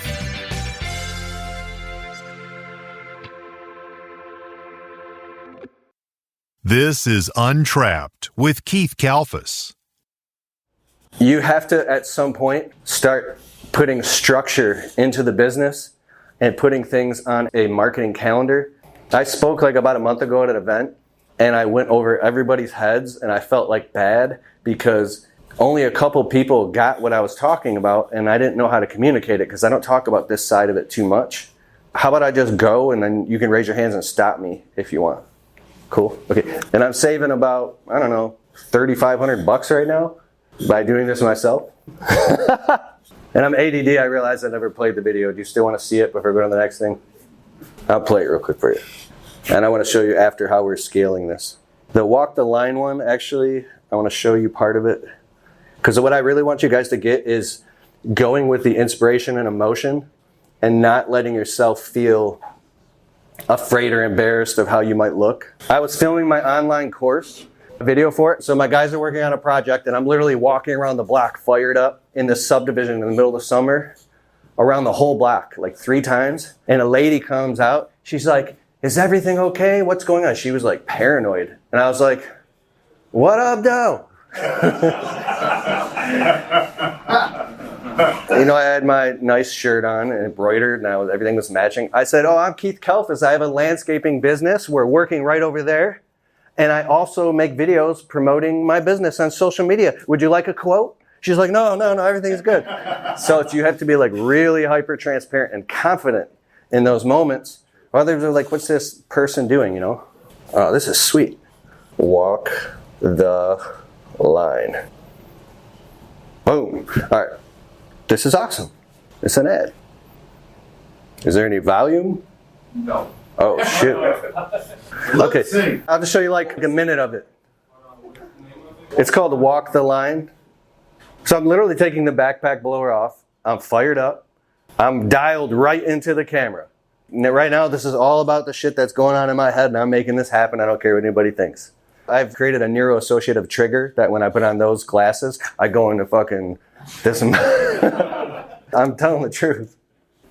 This is Untrapped with Keith Kalfas. You have to, at some point, start putting structure into the business and putting things on a marketing calendar. I spoke like about a month ago at an event, and I went over everybody's heads, and I felt like bad because only a couple people got what I was talking about, and I didn't know how to communicate it because I don't talk about this side of it too much. How about I just go, and then you can raise your hands and stop me if you want. Cool. Okay. And I'm saving about, I don't know, $3,500 right now by doing this myself. And I'm ADD. I realized I never played the video. Do you still want to see it before we go to the next thing? I'll play it real quick for you. And I want to show you after how we're scaling this. The walk the line one, actually, I want to show you part of it. Because what I really want you guys to get is going with the inspiration and emotion and not letting yourself feel afraid or embarrassed of how you might look. I was filming my online course video for it. So my guys are working on a project and I'm literally walking around the block fired up in this subdivision in the middle of the summer around the whole block like 3 times. And a lady comes out. She's like, "Is everything okay? What's going on?" She was like paranoid. And I was like, "What up, though?" You know, I had my nice shirt on and embroidered and everything was matching. I said, "Oh, I'm Keith Kalfas. I have a landscaping business. We're working right over there. And I also make videos promoting my business on social media. Would you like a quote?" She's like, no, everything's good. So you have to be like really hyper transparent and confident in those moments. Others are like, what's this person doing, you know? Oh, this is sweet. Walk the line. Boom. All right. This is awesome. It's an ad. Is there any volume? No. Oh, shoot. Okay. I'll just show you like a minute of it. It's called Walk the Line. So I'm literally taking the backpack blower off. I'm fired up. I'm dialed right into the camera. Right now, this is all about the shit that's going on in my head, and I'm making this happen. I don't care what anybody thinks. I've created a neuroassociative trigger that when I put on those glasses, I go into fucking this. I'm telling the truth.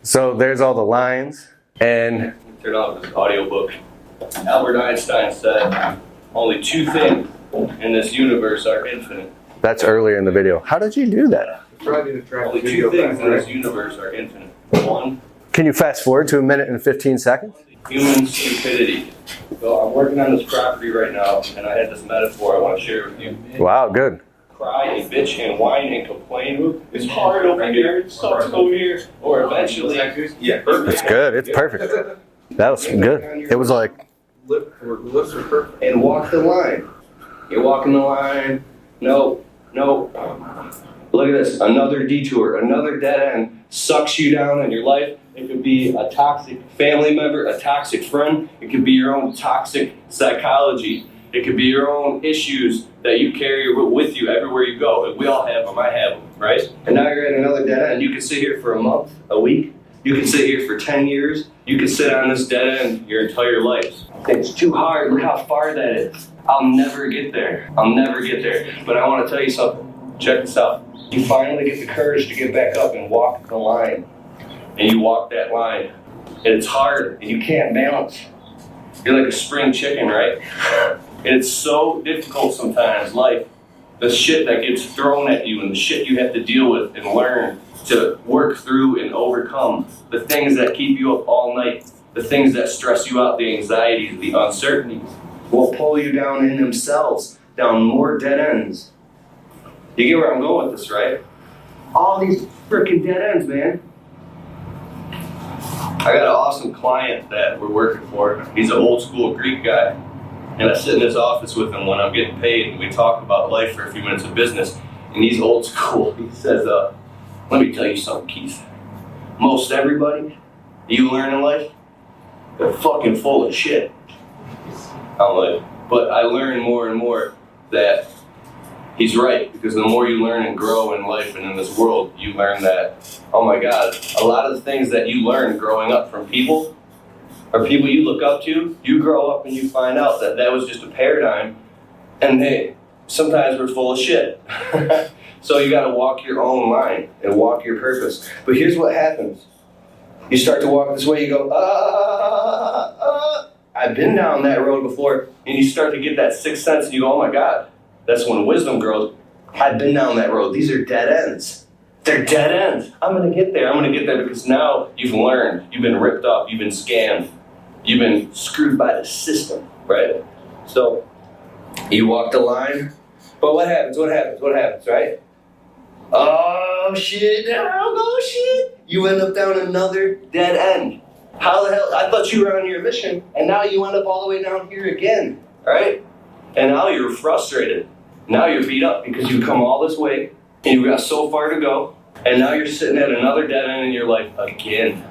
So there's all the lines, and turn on this audiobook. Albert Einstein said, "Only 2 things in this universe are infinite." That's earlier in the video. How did you do that? Only 2 things in this universe are infinite. 1, Can you fast forward to 1 minute and 15 seconds? human stupidity. So I'm working on this property right now, and I had this metaphor I want to share with you. Wow, good. Cry and bitch and whine and complain. It's hard over here, it sucks over here. Or eventually, It's good. It's perfect. That was good. It was like and walk the line. You're walking the line. No. Look at this. Another detour, another dead end sucks you down in your life. It could be a toxic family member, a toxic friend. It could be your own toxic psychology. It could be your own issues that you carry with you everywhere you go. And we all have them. I have them, right? And now you're at another dead end. You can sit here for a month, a week. You can sit here for 10 years. You can sit on this dead end your entire life. It's too hard. Look how far that is. I'll never get there. But I want to tell you something. Check this out. You finally get the courage to get back up and walk the line. And you walk that line. And it's hard. And you can't balance. You're like a spring chicken, right? And it's so difficult sometimes, life. The shit that gets thrown at you and the shit you have to deal with and learn to work through and overcome. The things that keep you up all night. The things that stress you out, the anxieties, the uncertainties, will pull you down in themselves, down more dead ends. You get where I'm going with this, right? All these freaking dead ends, man. I got an awesome client that we're working for. He's an old school Greek guy. And I sit in his office with him when I'm getting paid and we talk about life for a few minutes of business. And he's old school. He says, let me tell you something, Keith. Most everybody you learn in life, they're fucking full of shit. I'm like, but I learn more and more that he's right, because the more you learn and grow in life and in this world, you learn that, oh my God, a lot of the things that you learn growing up from people or people you look up to, you grow up and you find out that that was just a paradigm, and hey, sometimes we're full of shit. So you gotta walk your own line and walk your purpose. But here's what happens. You start to walk this way, you go, I've been down that road before, and you start to get that sixth sense, and you go, oh my God, that's when wisdom grows. I've been down that road. These are dead ends. They're dead ends. I'm gonna get there because now you've learned, you've been ripped off, you've been scammed, you've been screwed by the system, right? So you walk the line, but what happens, right? Oh shit, you end up down another dead end. How the hell, I thought you were on your mission, and now you end up all the way down here again, right? And now you're frustrated. Now you're beat up because you've come all this way, and you got so far to go, and now you're sitting at another dead end in your life again.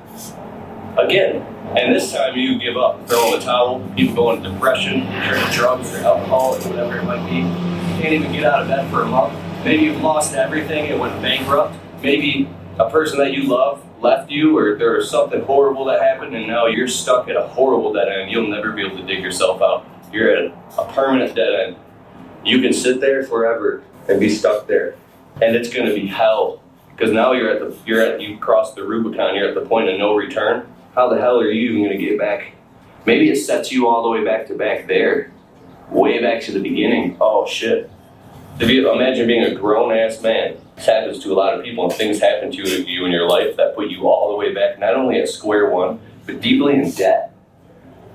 And this time you give up, throw in the towel, people go into depression, turn to drugs or alcohol or whatever it might be. You can't even get out of bed for a month. Maybe you've lost everything and went bankrupt. Maybe a person that you love left you, or there was something horrible that happened, and now you're stuck at a horrible dead end. You'll never be able to dig yourself out. You're at a permanent dead end. You can sit there forever and be stuck there, and it's going to be hell, because now you crossed the Rubicon. You're at the point of no return. How the hell are you even going to get back? Maybe it sets you all the way back to back there, way back to the beginning. Oh shit! If you imagine being a grown-ass man, this happens to a lot of people, and things happen to you in your life that put you all the way back, not only at square one, but deeply in debt.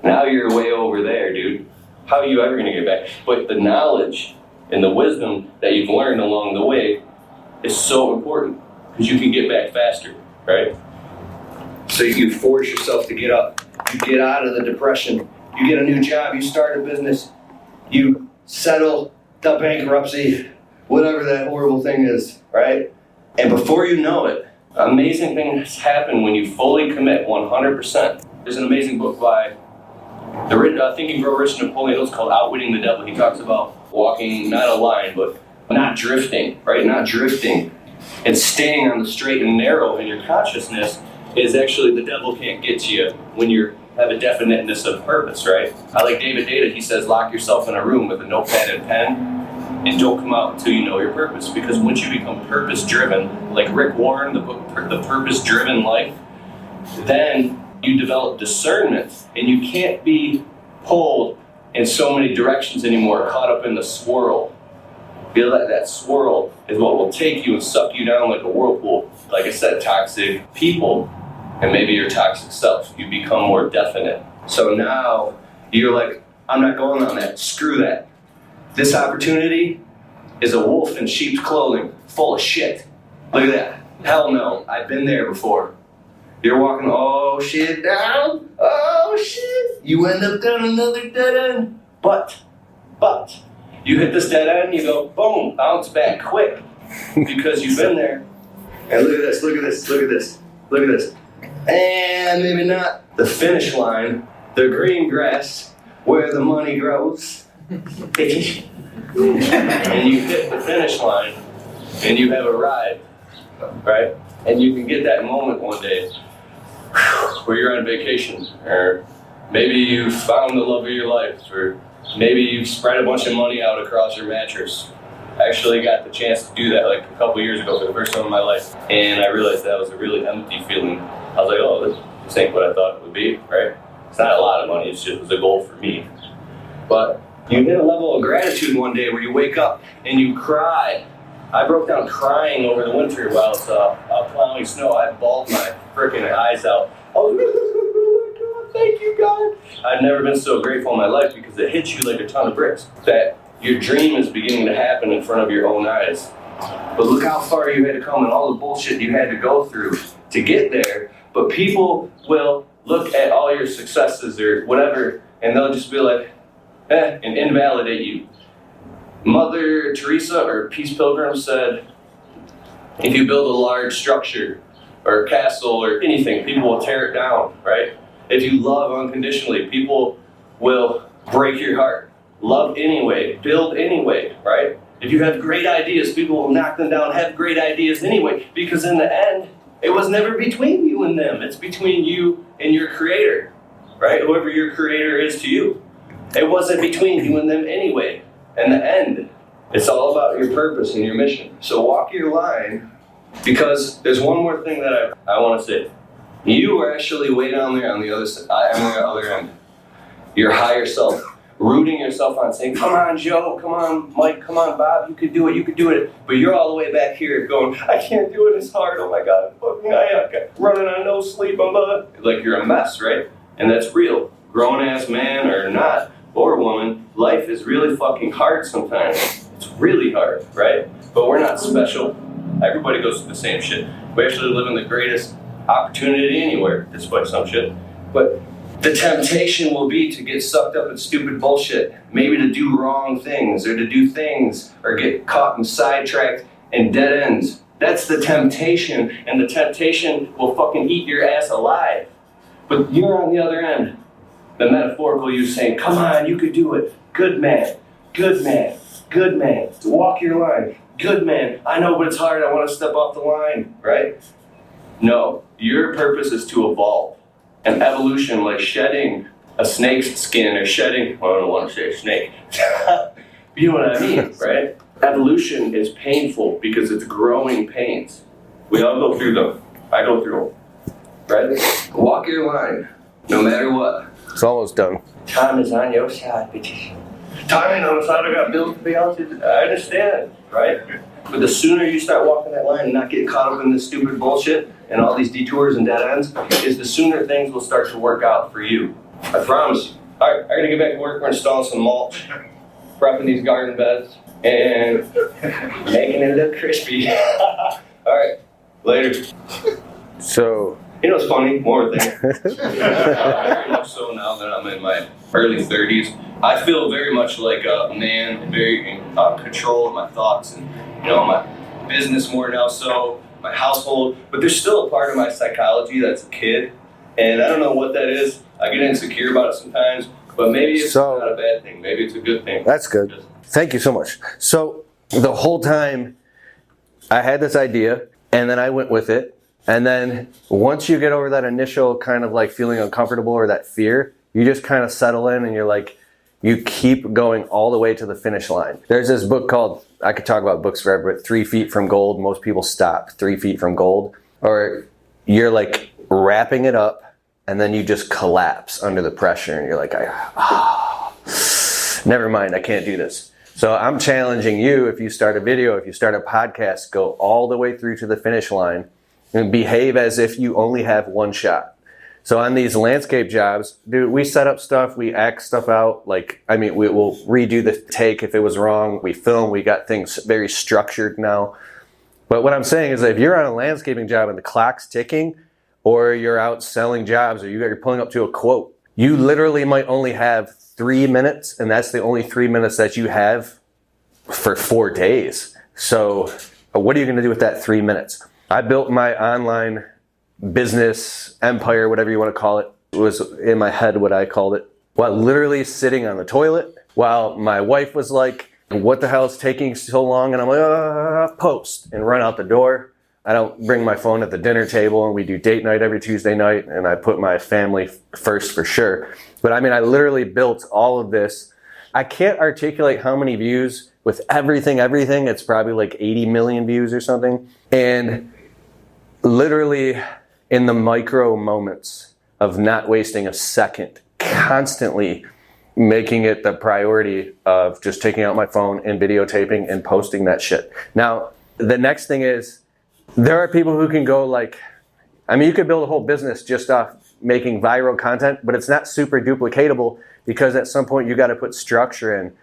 Now you're way over there, dude. How are you ever going to get back? But the knowledge and the wisdom that you've learned along the way is so important, because you can get back faster, right? So you force yourself to get up. You get out of the depression. You get a new job. You start a business. You settle the bankruptcy, whatever that horrible thing is, right? And before you know it, amazing things happen when you fully commit 100%. There's an amazing book by Think and Grow Rich Napoleon Hill. It's called Outwitting the Devil. He talks about walking not a line, but not drifting, right? Not drifting and staying on the straight and narrow in your consciousness is actually the devil can't get to you when you have a definiteness of purpose, right? I like David Data. He says, lock yourself in a room with a notepad and pen and don't come out until you know your purpose. Because once you become purpose-driven, like Rick Warren, the book, The Purpose-Driven Life, then you develop discernment, and you can't be pulled in so many directions anymore, caught up in the swirl. Feel like that swirl is what will take you and suck you down like a whirlpool. Like I said, toxic people, and maybe your toxic self. You become more definite. So now you're like, I'm not going on that. Screw that. This opportunity is a wolf in sheep's clothing, full of shit. Look at that. Hell no. I've been there before. You're walking, oh shit, down, oh shit. You end up down another dead end. But, you hit this dead end, you go, boom, bounce back quick. Because you've been there. And look at this, look at this, look at this, look at this. And maybe not. The finish line, the green grass, where the money grows. And you hit the finish line, and you have arrived, right? And you can get that moment one day where you're on vacation, or maybe you found the love of your life, or maybe you've spread a bunch of money out across your mattress. I actually got the chance to do that like a couple years ago for the first time in my life, and I realized that was a really empty feeling. I was like, oh, this ain't what I thought it would be, right? It's not a lot of money, it's just a goal for me. But you hit a level of gratitude one day where you wake up and you cry. I broke down crying over the winter while it's out plowing snow. I bawled my freaking eyes out. I was like, oh my God, thank you, God. I've never been so grateful in my life because it hits you like a ton of bricks. That your dream is beginning to happen in front of your own eyes. But look how far you had to come and all the bullshit you had to go through to get there. But people will look at all your successes or whatever, and they'll just be like, and invalidate you. Mother Teresa or Peace Pilgrim said, if you build a large structure or a castle or anything, people will tear it down, right? If you love unconditionally, people will break your heart. Love anyway, build anyway, right? If you have great ideas, people will knock them down, have great ideas anyway, because in the end, it was never between you and them. It's between you and your creator, right? Whoever your creator is to you. It wasn't between you and them anyway. In the end, it's all about your purpose and your mission. So walk your line, because there's one more thing that I want to say. You are actually way down there on the other side, on the other end. Your higher self, rooting yourself on, saying, come on, Joe, come on, Mike, come on, Bob, you could do it, you could do it. But you're all the way back here going, I can't do it, it's hard, oh my God, I'm running on no sleep, like you're a mess, right? And that's real. Grown-ass man or not, or woman, life is really fucking hard sometimes. It's really hard, right? But we're not special. Everybody goes through the same shit. We actually live in the greatest opportunity anywhere, despite some shit. But the temptation will be to get sucked up in stupid bullshit. Maybe to do wrong things, or to do things, or get caught and sidetracked in dead ends. That's the temptation, and the temptation will fucking eat your ass alive. But you're on the other end. The metaphorical you saying, come on, you could do it. Good man, good man, good man. Walk your line. Good man. I know, but it's hard. I want to step off the line, right? No, your purpose is to evolve. And evolution, like shedding a snake's skin or shedding, well, I don't want to say snake. You know what I mean, right? Evolution is painful because it's growing pains. We all go through them. I go through them, right? Walk your line, no matter what. It's almost done. Time is on your side, bitches. Time ain't on the side. I got bills to pay out. I understand, right? But the sooner you start walking that line and not getting caught up in this stupid bullshit and all these detours and dead ends, is the sooner things will start to work out for you. I promise you. All right, I gotta get back to work. We're installing some mulch, prepping these garden beds, and making it look crispy. All right, later. So, you know what's funny? More thing. Very much so now that I'm in my early 30s, I feel very much like a man, very in control of my thoughts and, you know, my business more now so, my household. But there's still a part of my psychology that's a kid, and I don't know what that is. I get insecure about it sometimes, but maybe it's not a bad thing. Maybe it's a good thing. That's good. Thank you so much. So the whole time I had this idea, and then I went with it. And then once you get over that initial kind of like feeling uncomfortable or that fear, you just kind of settle in and you're like, you keep going all the way to the finish line. There's this book called, I could talk about books forever, but 3 Feet from Gold. Most people stop 3 feet from gold. Or you're like wrapping it up and then you just collapse under the pressure and you're like, never mind, I can't do this. So I'm challenging you, if you start a video, if you start a podcast, go all the way through to the finish line and behave as if you only have one shot. So on these landscape jobs, dude, we set up stuff, we act stuff out. Like, I mean, we will redo the take if it was wrong. We film, we got things very structured now. But what I'm saying is that if you're on a landscaping job and the clock's ticking, or you're out selling jobs, or you're pulling up to a quote. You literally might only have 3 minutes, and that's the only 3 minutes that you have for 4 days. So what are you going to do with that 3 minutes? I built my online business empire, whatever you want to call it. It was in my head what I called it, while literally sitting on the toilet, while my wife was like, what the hell is taking so long? And I'm like, post, and run out the door. I don't bring my phone at the dinner table, and we do date night every Tuesday night, and I put my family first for sure. But I mean, I literally built all of this. I can't articulate how many views with everything. It's probably like 80 million views or something. And literally in the micro moments of not wasting a second, constantly making it the priority of just taking out my phone and videotaping and posting that shit. Now, the next thing is, there are people who can go like, I mean, you could build a whole business just off making viral content, but it's not super duplicatable, because at some point you got to put structure in.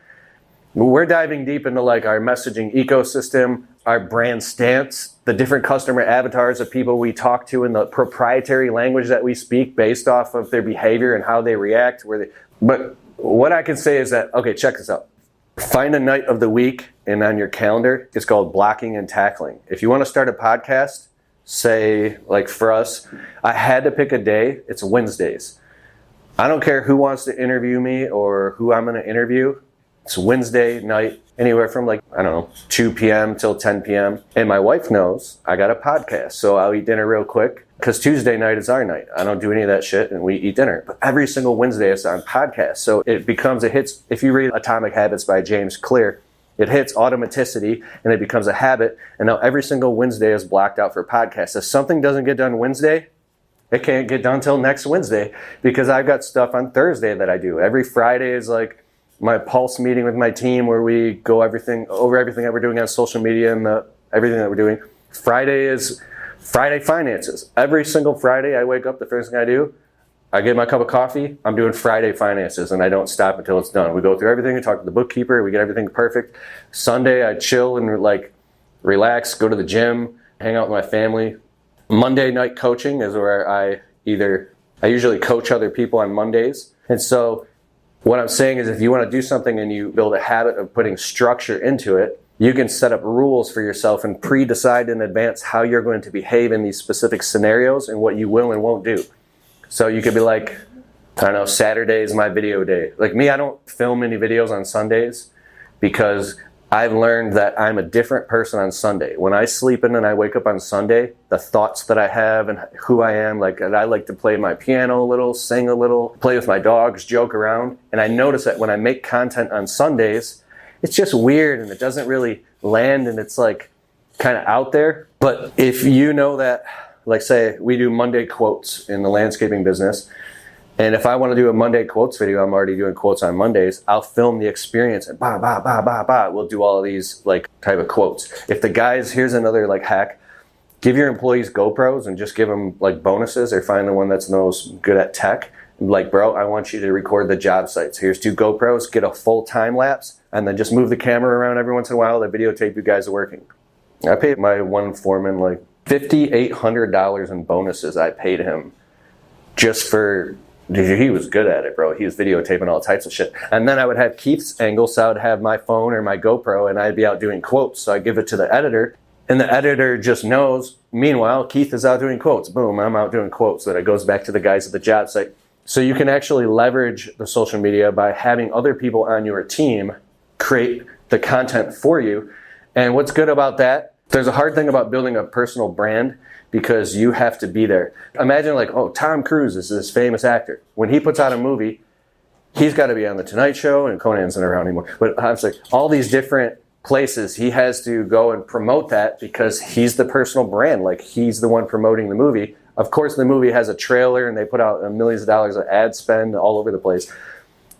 We're diving deep into like our messaging ecosystem, our brand stance, the different customer avatars of people we talk to, and the proprietary language that we speak based off of their behavior and how they react. But what I can say is that, okay, check this out. Find a night of the week, and on your calendar, it's called blocking and tackling. If you want to start a podcast, say like for us, I had to pick a day. It's Wednesdays. I don't care who wants to interview me or who I'm going to interview. It's Wednesday night, anywhere from like, I don't know, 2 p.m. till 10 p.m. And my wife knows I got a podcast, so I'll eat dinner real quick, because Tuesday night is our night. I don't do any of that shit, and we eat dinner. But every single Wednesday it's on podcast. So it becomes, it hits, if you read Atomic Habits by James Clear, it hits automaticity and it becomes a habit. And now every single Wednesday is blocked out for podcasts. If something doesn't get done Wednesday, it can't get done till next Wednesday, because I've got stuff on Thursday that I do. Every Friday is like my pulse meeting with my team, where we go over everything that we're doing on social media and everything that we're doing. Friday is Friday finances. Every single Friday I wake up, the first thing I do, I get my cup of coffee, I'm doing Friday finances, and I don't stop until it's done. We go through everything, we talk to the bookkeeper, we get everything perfect. Sunday I chill and like relax, go to the gym, hang out with my family. Monday night coaching is where I usually coach other people on Mondays. And so what I'm saying is, if you want to do something and you build a habit of putting structure into it, you can set up rules for yourself and pre-decide in advance how you're going to behave in these specific scenarios and what you will and won't do. So you could be like, I don't know, Saturday is my video day. Like me, I don't film any videos on Sundays, because I've learned that I'm a different person on Sunday. When I sleep in and I wake up on Sunday, the thoughts that I have and who I am, like, and I like to play my piano a little, sing a little, play with my dogs, joke around. And I notice that when I make content on Sundays, it's just weird and it doesn't really land, and it's like kind of out there. But if you know that, like say we do Monday quotes in the landscaping business, and if I want to do a Monday quotes video, I'm already doing quotes on Mondays, I'll film the experience and we'll do all of these like type of quotes. If the guys, here's another like hack, give your employees GoPros and just give them like bonuses, or find the one that's the most good at tech. Like, bro, I want you to record the job sites. Here's 2 GoPros, get a full time lapse, and then just move the camera around every once in a while to videotape you guys working. I paid my one foreman like $5,800 in bonuses. I paid him just for, he was good at it, bro. He was videotaping all types of shit. And then I would have Keith's angle, so I would have my phone or my GoPro, and I'd be out doing quotes. So I give it to the editor, and the editor just knows, meanwhile, Keith is out doing quotes. Boom, I'm out doing quotes. So that it goes back to the guys at the job site. So you can actually leverage the social media by having other people on your team create the content for you. And what's good about that, there's a hard thing about building a personal brand, because you have to be there. Imagine like, oh, Tom Cruise is this famous actor. When he puts out a movie, he's got to be on The Tonight Show, and Conan's not around anymore. But I was like, all these different places, he has to go and promote that, because he's the personal brand. Like, he's the one promoting the movie. Of course, the movie has a trailer, and they put out millions of dollars of ad spend all over the place.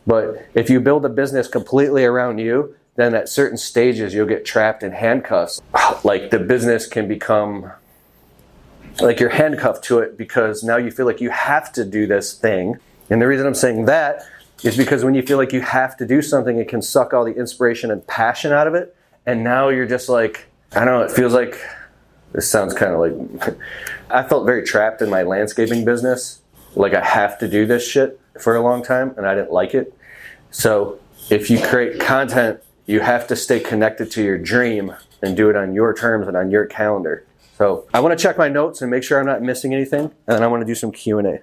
But if you build a business completely around you, then at certain stages, you'll get trapped in handcuffs. Like, the business can become like you're handcuffed to it, because now you feel like you have to do this thing. And the reason I'm saying that is because when you feel like you have to do something, it can suck all the inspiration and passion out of it. And now you're just like, I don't know, it feels like This sounds kind of like, I felt very trapped in my landscaping business. Like I have to do this shit for a long time, and I didn't like it. So if you create content, you have to stay connected to your dream and do it on your terms and on your calendar. So I want to check my notes and make sure I'm not missing anything, and then I want to do some Q&A.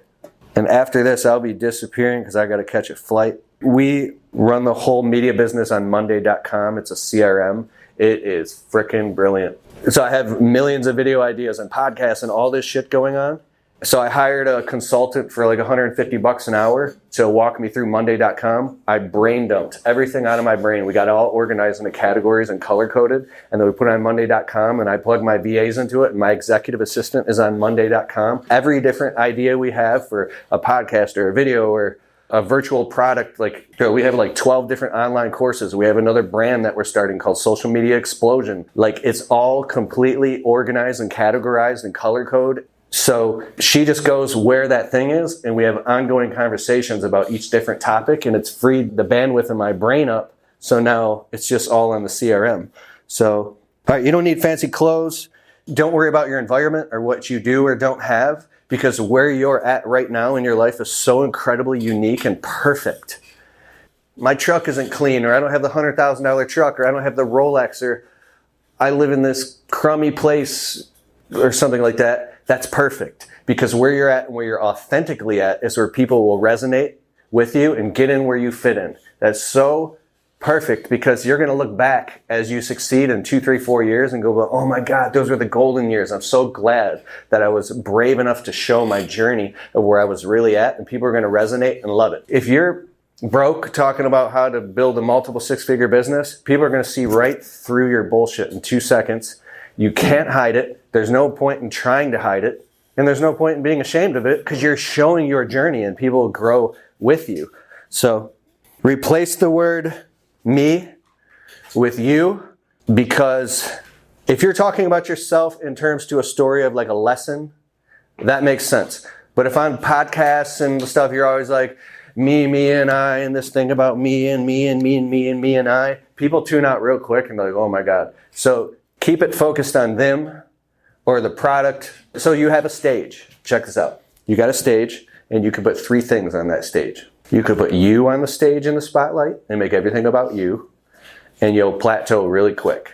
And after this, I'll be disappearing because I got to catch a flight. We run the whole media business on Monday.com. It's a CRM. It is freaking brilliant. So I have millions of video ideas and podcasts and all this shit going on. So I hired a consultant for like $150 an hour to walk me through Monday.com. I brain dumped everything out of my brain. We got it all organized into categories and color coded. And then we put it on Monday.com, and I plug my VAs into it. And my executive assistant is on Monday.com. Every different idea we have for a podcast or a video or a virtual product, like we have like 12 different online courses. We have another brand that we're starting called Social Media Explosion. Like it's all completely organized and categorized and color code. So she just goes where that thing is, and we have ongoing conversations about each different topic, and it's freed the bandwidth in my brain up. So now it's just all on the CRM. So, all right, you don't need fancy clothes. Don't worry about your environment or what you do or don't have, because where you're at right now in your life is so incredibly unique and perfect. My truck isn't clean, or I don't have the $100,000 truck, or I don't have the Rolex, or I live in this crummy place or something like that. That's perfect, because where you're at and where you're authentically at is where people will resonate with you and get in where you fit in. That's so perfect, because you're going to look back as you succeed in 2, 3, 4 years and go, oh my God, those were the golden years. I'm so glad that I was brave enough to show my journey of where I was really at, and people are going to resonate and love it. If you're broke talking about how to build a multiple six-figure business, people are going to see right through your bullshit in 2 seconds. You can't hide it. There's no point in trying to hide it. And there's no point in being ashamed of it, because you're showing your journey and people will grow with you. So replace the word me with you, because if you're talking about yourself in terms to a story of like a lesson, that makes sense. But if on podcasts and stuff, you're always like, me, and I, and this thing about me, and me, and me, and me, and me, and I, people tune out real quick and they're like, oh my God. So keep it focused on them or the product. So you have a stage. Check this out. You got a stage, and you can put 3 things on that stage. You could put you on the stage in the spotlight and make everything about you, and you'll plateau really quick.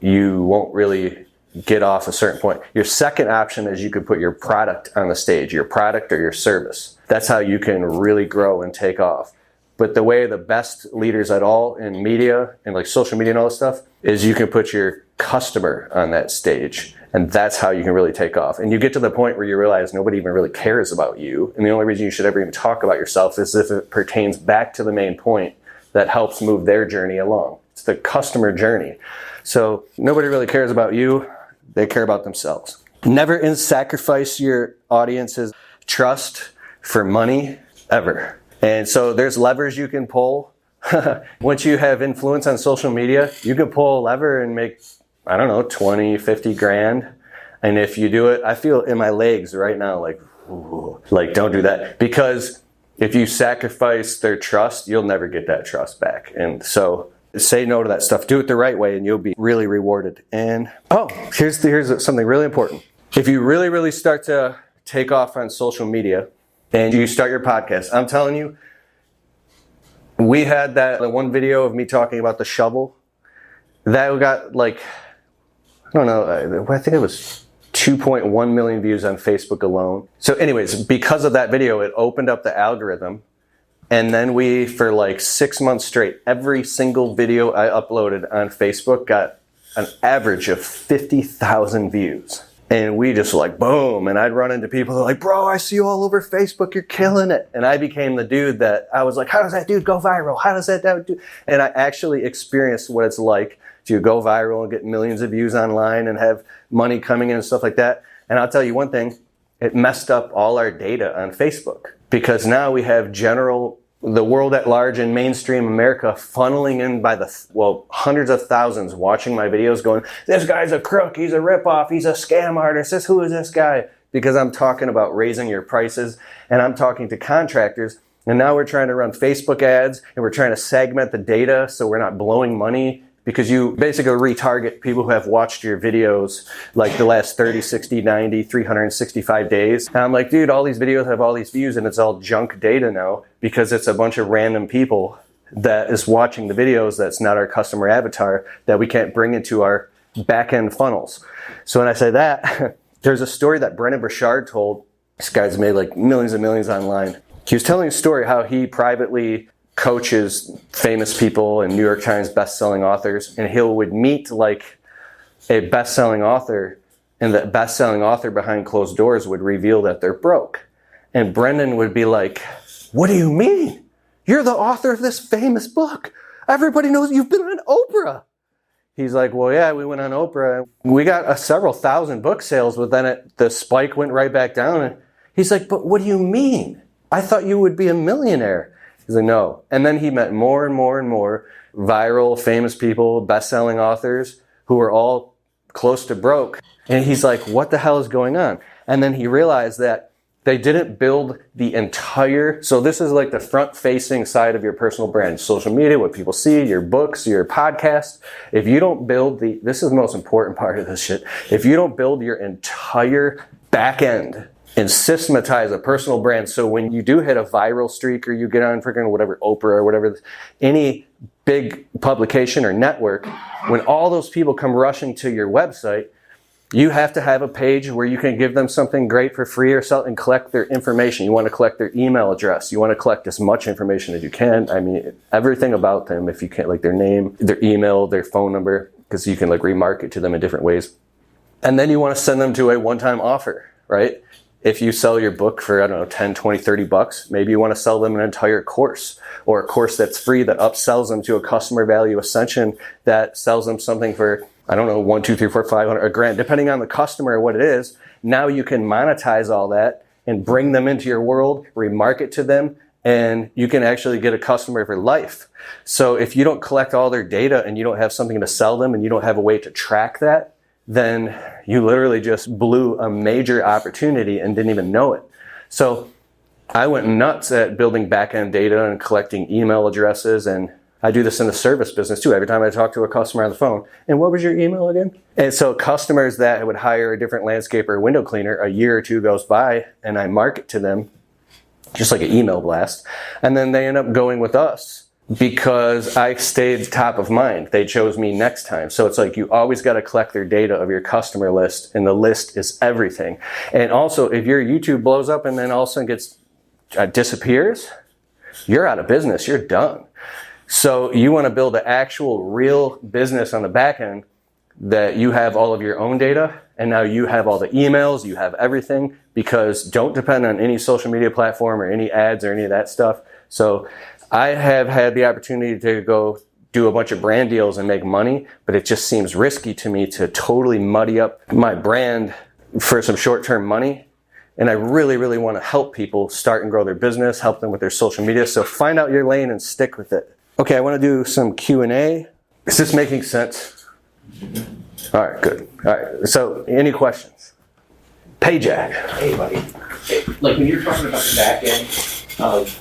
You won't really get off a certain point. Your second option is you could put your product on the stage, your product or your service. That's how you can really grow and take off. But the way the best leaders at all in media and like social media and all this stuff is you can put your customer on that stage, and that's how you can really take off. And you get to the point where you realize nobody even really cares about you, and the only reason you should ever even talk about yourself is if it pertains back to the main point that helps move their journey along. It's the customer journey. So nobody really cares about you. They care about themselves. Never sacrifice your audience's trust for money, ever. And so there's levers you can pull. Once you have influence on social media, you can pull a lever and make, I don't know, 20, 50 grand. And if you do it, I feel in my legs right now, like, ooh, like don't do that. Because if you sacrifice their trust, you'll never get that trust back. And so say no to that stuff. Do it the right way and you'll be really rewarded. And here's something really important. If you really, really start to take off on social media and you start your podcast, I'm telling you, we had that one video of me talking about the shovel. That got like, I don't know, I think it was 2.1 million views on Facebook alone. So anyways, because of that video, it opened up the algorithm. And then we, for like 6 months straight, every single video I uploaded on Facebook got an average of 50,000 views. And we just like, boom. And I'd run into people that are like, bro, I see you all over Facebook. You're killing it. And I became the dude that I was like, how does that dude go viral? How does that dude do? And I actually experienced what it's like to go viral and get millions of views online and have money coming in and stuff like that. And I'll tell you one thing, it messed up all our data on Facebook, because now we have the world at large and mainstream America funneling in by hundreds of thousands watching my videos going, this guy's a crook, he's a ripoff, he's a scam artist, who is this guy? Because I'm talking about raising your prices, and I'm talking to contractors, and now we're trying to run Facebook ads, and we're trying to segment the data so we're not blowing money because you basically retarget people who have watched your videos like the last 30, 60, 90, 365 days. And I'm like, dude, all these videos have all these views and it's all junk data now because it's a bunch of random people that is watching the videos that's not our customer avatar that we can't bring into our back-end funnels. So when I say that, there's a story that Brendan Burchard told. This guy's made like millions and millions online. He was telling a story how he privately coaches famous people and New York Times best-selling authors, and he would meet like a best-selling author, and the best-selling author behind closed doors would reveal that they're broke. And Brendan would be like, what do you mean? You're the author of this famous book. Everybody knows you've been on Oprah. He's like, well, yeah, we went on Oprah. We got several thousand book sales, but then the spike went right back down. And he's like, but what do you mean? I thought you would be a millionaire. He's like, no. And then he met more and more and more viral, famous people, best-selling authors who were all close to broke. And he's like, what the hell is going on? And then he realized that they didn't build the entire, so this is like the front-facing side of your personal brand, social media, what people see, your books, your podcast. If you don't build this is the most important part of this shit. If you don't build your entire back end and systematize a personal brand, so when you do hit a viral streak or you get on freaking whatever, Oprah or whatever, any big publication or network, when all those people come rushing to your website, you have to have a page where you can give them something great for free or sell and collect their information. You want to collect their email address. You want to collect as much information as you can. I mean, everything about them, if you can, like their name, their email, their phone number, because you can like remarket to them in different ways. And then you want to send them to a one-time offer, right? If you sell your book for, I don't know, 10, 20, 30 bucks, maybe you want to sell them an entire course or a course that's free that upsells them to a customer value ascension that sells them something for, I don't know, 1, 2, 3, 4, 500, a grand, depending on the customer or what it is. Now you can monetize all that and bring them into your world, remarket to them, and you can actually get a customer for life. So if you don't collect all their data and you don't have something to sell them and you don't have a way to track that, then you literally just blew a major opportunity and didn't even know it. So I went nuts at building back-end data and collecting email addresses, and I do this in the service business too. Every time I talk to a customer on the phone, and what was your email again? And so customers that would hire a different landscaper or window cleaner, a year or two goes by and I market to them just like an email blast. And then they end up going with us because I stayed top of mind. They chose me next time. So it's like you always got to collect their data of your customer list, and the list is everything. And also, if your YouTube blows up and then all of a sudden disappears, you're out of business. You're done. So you want to build an actual real business on the back end that you have all of your own data, and now you have all the emails, you have everything, because don't depend on any social media platform or any ads or any of that stuff. So I have had the opportunity to go do a bunch of brand deals and make money, but it just seems risky to me to totally muddy up my brand for some short-term money. And I really, really want to help people start and grow their business, help them with their social media. So find out your lane and stick with it. Okay, I want to do some Q&A. Is this making sense? All right, good. All right, so any questions? Payjack. Hey, buddy. Hey, like when you're talking about the back end of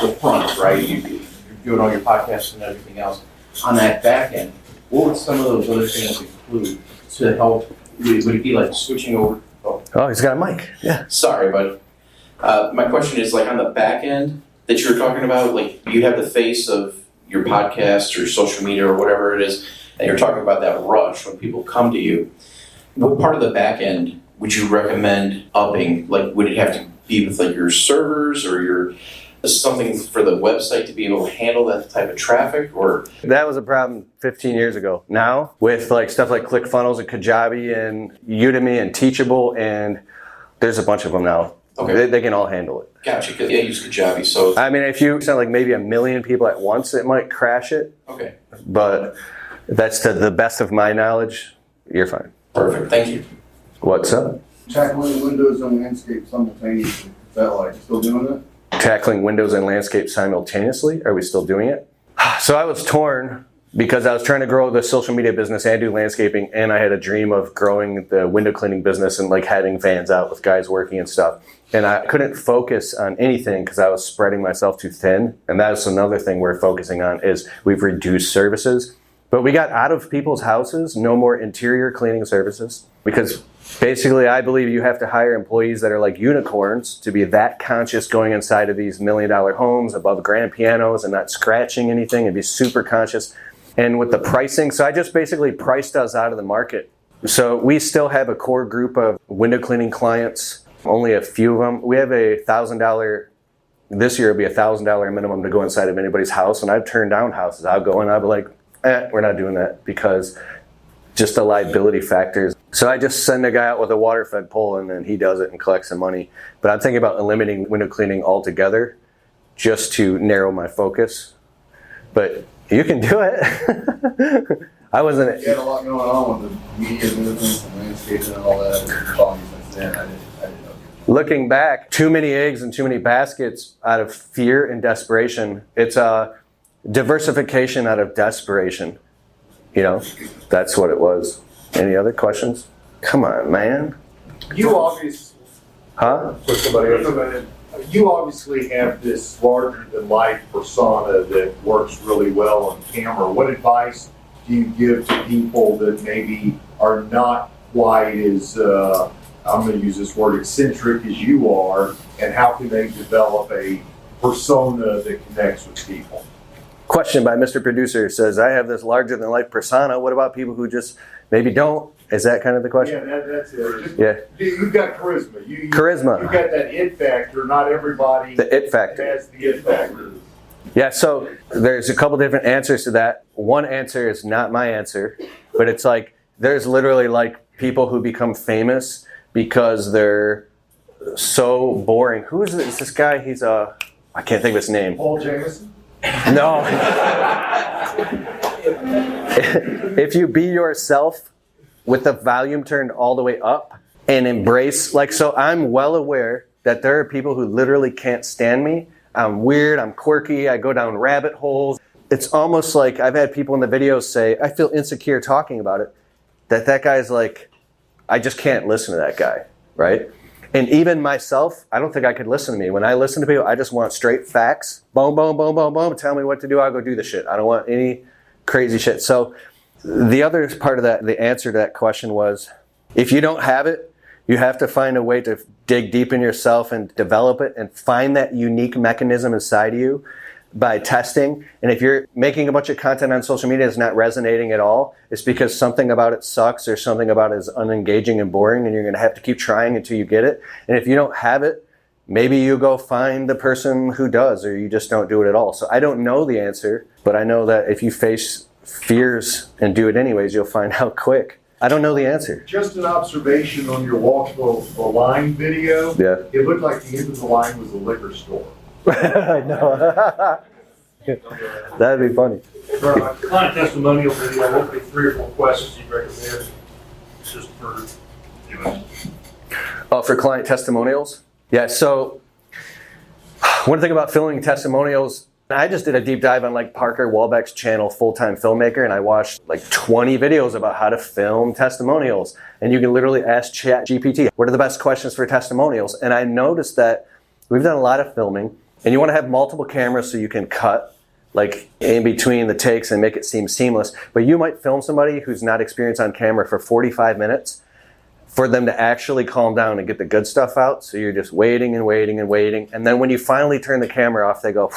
the front, right? You're doing all your podcasts and everything else. On that back end, what would some of those other things include to help? Would it be like switching over? Oh, he's got a mic. Yeah. Sorry, but my question is like on the back end that you were talking about, like you have the face of your podcast or social media or whatever it is, and you're talking about that rush when people come to you. What part of the back end would you recommend upping? Like, would it have to be with like your servers or your something for the website to be able to handle that type of traffic? Or that was a problem 15 years ago. Now with like stuff like ClickFunnels and Kajabi and Udemy and Teachable, and there's a bunch of them now. Okay, they can all handle it. Gotcha. Because I use Kajabi, so I mean, if you send like maybe 1 million people at once, it might crash it. Okay, but that's to the best of my knowledge. You're fine. Perfect. Thank you. What's up? Tackling windows and landscape simultaneously. Is that like still doing it? Tackling windows and landscape simultaneously? Are we still doing it? So I was torn because I was trying to grow the social media business and do landscaping, and I had a dream of growing the window cleaning business and like having vans out with guys working and stuff. And I couldn't focus on anything because I was spreading myself too thin. And that's another thing we're focusing on is we've reduced services. But we got out of people's houses, no more interior cleaning services, because basically I believe you have to hire employees that are like unicorns to be that conscious going inside of these $1 million homes above grand pianos and not scratching anything and be super conscious. And with the pricing, so I just basically priced us out of the market. So we still have a core group of window cleaning clients, only a few of them. We have a $1,000, this year it'll be $1,000 minimum to go inside of anybody's house. And I've turned down houses. I'll go and I'll be like, we're not doing that because just the liability factors. So I just send a guy out with a water fed pole and then he does it and collects some money. But I'm thinking about eliminating window cleaning altogether just to narrow my focus. But you can do it. I wasn't. You had a lot going on with the media business and landscaping and all that. I didn't know. Looking back, too many eggs and too many baskets out of fear and desperation. It's a diversification out of desperation. You know, that's what it was. Any other questions? Come on, man. You obviously, Huh? you obviously have this larger than life persona that works really well on camera. What advice do you give to people that maybe are not quite as, I'm going to use this word, eccentric as you are, and how can they develop a persona that connects with people? Question by Mr. Producer says, I have this larger than life persona. What about people who just maybe don't? Is that kind of the question? Yeah, that's it. Yeah. You've got charisma. Charisma. You've got that it factor. Not everybody The it factor. has the it factor. Yeah, so there's a couple different answers to that. One answer is not my answer, but it's like there's literally like people who become famous because they're so boring. Who is this guy? He's I can't think of his name. Paul Jameson? No. If you be yourself with the volume turned all the way up and embrace, like, so I'm well aware that there are people who literally can't stand me. I'm weird, I'm quirky, I go down rabbit holes. It's almost like I've had people in the videos say, I feel insecure talking about it. That guy's like, I just can't listen to that guy, right? And even myself, I don't think I could listen to me. When I listen to people, I just want straight facts. Boom, boom, boom, boom, boom. Tell me what to do, I'll go do the shit. I don't want any crazy shit. So the other part of that, the answer to that question was, if you don't have it, you have to find a way to dig deep in yourself and develop it and find that unique mechanism inside of you by testing. And if you're making a bunch of content on social media that's not resonating at all, it's because something about it sucks or something about it is unengaging and boring, and you're going to have to keep trying until you get it. And if you don't have it, maybe you go find the person who does, or you just don't do it at all. So I don't know the answer, but I know that if you face fears and do it anyways, you'll find out quick. I don't know the answer. Just an observation on your walk the line video. Yeah. It looked like the end of the line was a liquor store. I know. That'd be funny. For a client testimonial video, what would be 3 or 4 questions you'd recommend just for doing? Oh, for client testimonials? Yeah, so one thing about filming testimonials, I just did a deep dive on like Parker Walbeck's channel, Full-Time Filmmaker, and I watched like 20 videos about how to film testimonials. And you can literally ask ChatGPT, what are the best questions for testimonials? And I noticed that we've done a lot of filming, and you want to have multiple cameras so you can cut like in between the takes and make it seem seamless. But you might film somebody who's not experienced on camera for 45 minutes for them to actually calm down and get the good stuff out. So you're just waiting and waiting and waiting. And then when you finally turn the camera off, they go,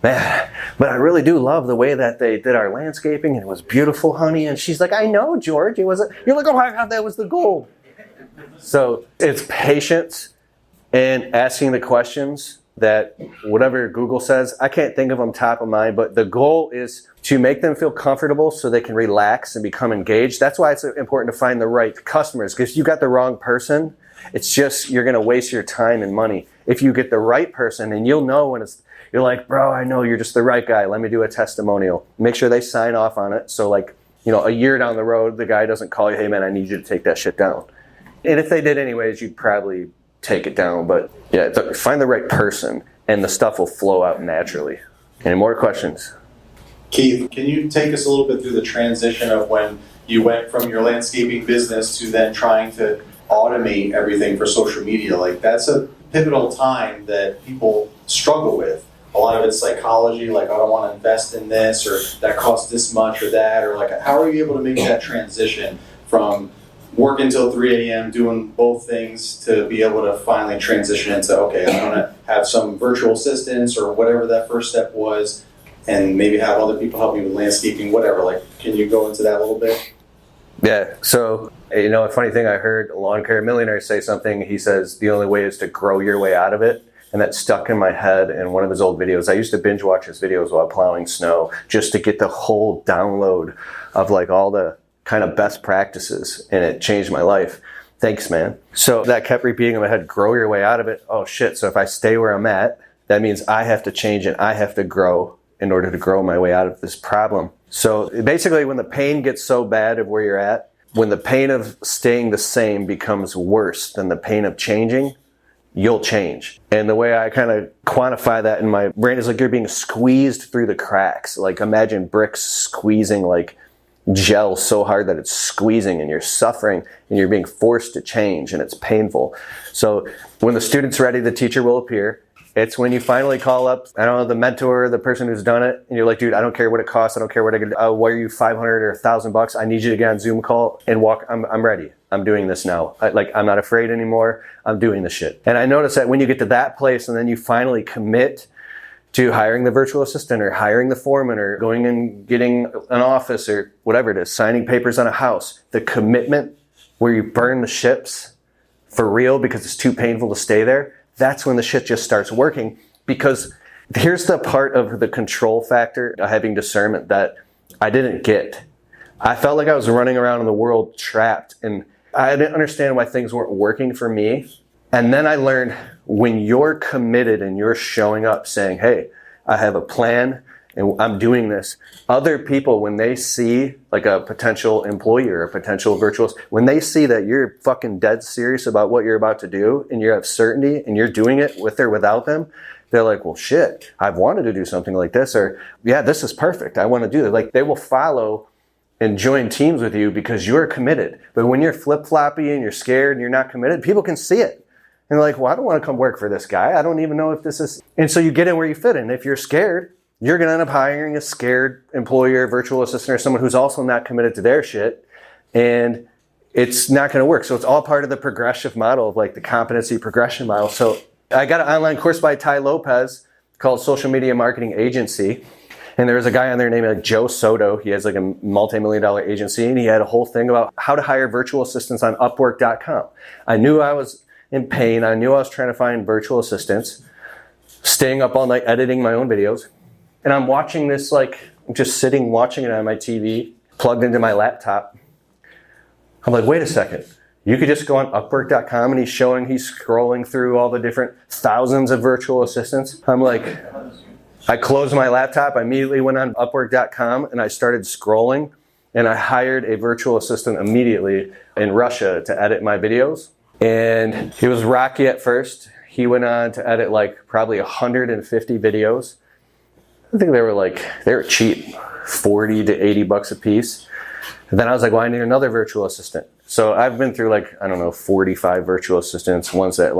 man, but I really do love the way that they did our landscaping, and it was beautiful, honey. And she's like, I know, George, it wasn't. You're like, oh my God, that was the goal. So it's patience and asking the questions that whatever Google says, I can't think of them top of mind, but the goal is to make them feel comfortable so they can relax and become engaged. That's why it's important to find the right customers, because if you got the wrong person, it's just, you're going to waste your time and money. If you get the right person, and you'll know when you're like, bro, I know you're just the right guy. Let me do a testimonial. Make sure they sign off on it. So like, a year down the road, the guy doesn't call you, hey man, I need you to take that shit down. And if they did anyways, you'd probably take it down. But yeah, find the right person and the stuff will flow out naturally. Any more questions? Keith, can you take us a little bit through the transition of when you went from your landscaping business to then trying to automate everything for social media? Like, that's a pivotal time that people struggle with. a lot of it's psychology, like I don't want to invest in this, or that costs this much or that, or like how are you able to make that transition from working until 3 a.m. doing both things to be able to finally transition into, okay, I'm going to have some virtual assistants or whatever that first step was, and maybe have other people help me with landscaping, whatever. Like, can you go into that a little bit? Yeah. So, a funny thing, I heard a lawn care millionaire say something. He says the only way is to grow your way out of it. And that stuck in my head in one of his old videos. I used to binge watch his videos while plowing snow just to get the whole download of like all the kind of best practices, and it changed my life. Thanks, man. So that kept repeating in my head, grow your way out of it. Oh shit, so if I stay where I'm at, that means I have to change and I have to grow in order to grow my way out of this problem. So basically when the pain gets so bad of where you're at, when the pain of staying the same becomes worse than the pain of changing, you'll change. And the way I kind of quantify that in my brain is like you're being squeezed through the cracks. Like imagine bricks squeezing like gel so hard that it's squeezing and you're suffering and you're being forced to change and it's painful. So when the student's ready, the teacher will appear. It's when you finally call up, I don't know, the mentor, the person who's done it, and you're like, dude, I don't care what it costs. I don't care what I can do. Why are you 500 or 1,000 bucks? I need you to get on Zoom call and walk. I'm ready. I'm doing this now. I'm not afraid anymore. I'm doing this shit. And I noticed that when you get to that place and then you finally commit to hiring the virtual assistant or hiring the foreman or going and getting an office or whatever it is, signing papers on a house, the commitment where you burn the ships for real because it's too painful to stay there, that's when the shit just starts working. Because here's the part of the control factor of having discernment that I didn't get. I felt like I was running around in the world trapped and I didn't understand why things weren't working for me. And then I learned when you're committed and you're showing up saying, hey, I have a plan and I'm doing this. Other people, when they see like a potential employee or a potential virtual, when they see that you're fucking dead serious about what you're about to do and you have certainty and you're doing it with or without them, they're like, well, shit, I've wanted to do something like this, or yeah, this is perfect. I want to do that. Like they will follow and join teams with you because you're committed. But when you're flip-floppy and you're scared and you're not committed, people can see it. And they're like, well, I don't want to come work for this guy. I don't even know if this is. And so you get in where you fit in. If you're scared, you're going to end up hiring a scared employer, virtual assistant, or someone who's also not committed to their shit. And it's not going to work. So it's all part of the progressive model of like the competency progression model. So I got an online course by Ty Lopez called Social Media Marketing Agency. And there was a guy on there named like Joe Soto. He has like a multi-million-dollar agency, and he had a whole thing about how to hire virtual assistants on Upwork.com. I knew I was in pain. I knew I was trying to find virtual assistants, staying up all night editing my own videos. And I'm watching this, like, I'm just sitting watching it on my TV, plugged into my laptop. I'm like, wait a second. You could just go on Upwork.com and he's scrolling through all the different thousands of virtual assistants. I'm like, I closed my laptop, I immediately went on Upwork.com and I started scrolling and I hired a virtual assistant immediately in Russia to edit my videos. And it was rocky at first. He went on to edit like probably 150 videos. I think they were cheap, 40 to 80 bucks a piece. And then I was like, well, I need another virtual assistant. So I've been through 45 virtual assistants, ones that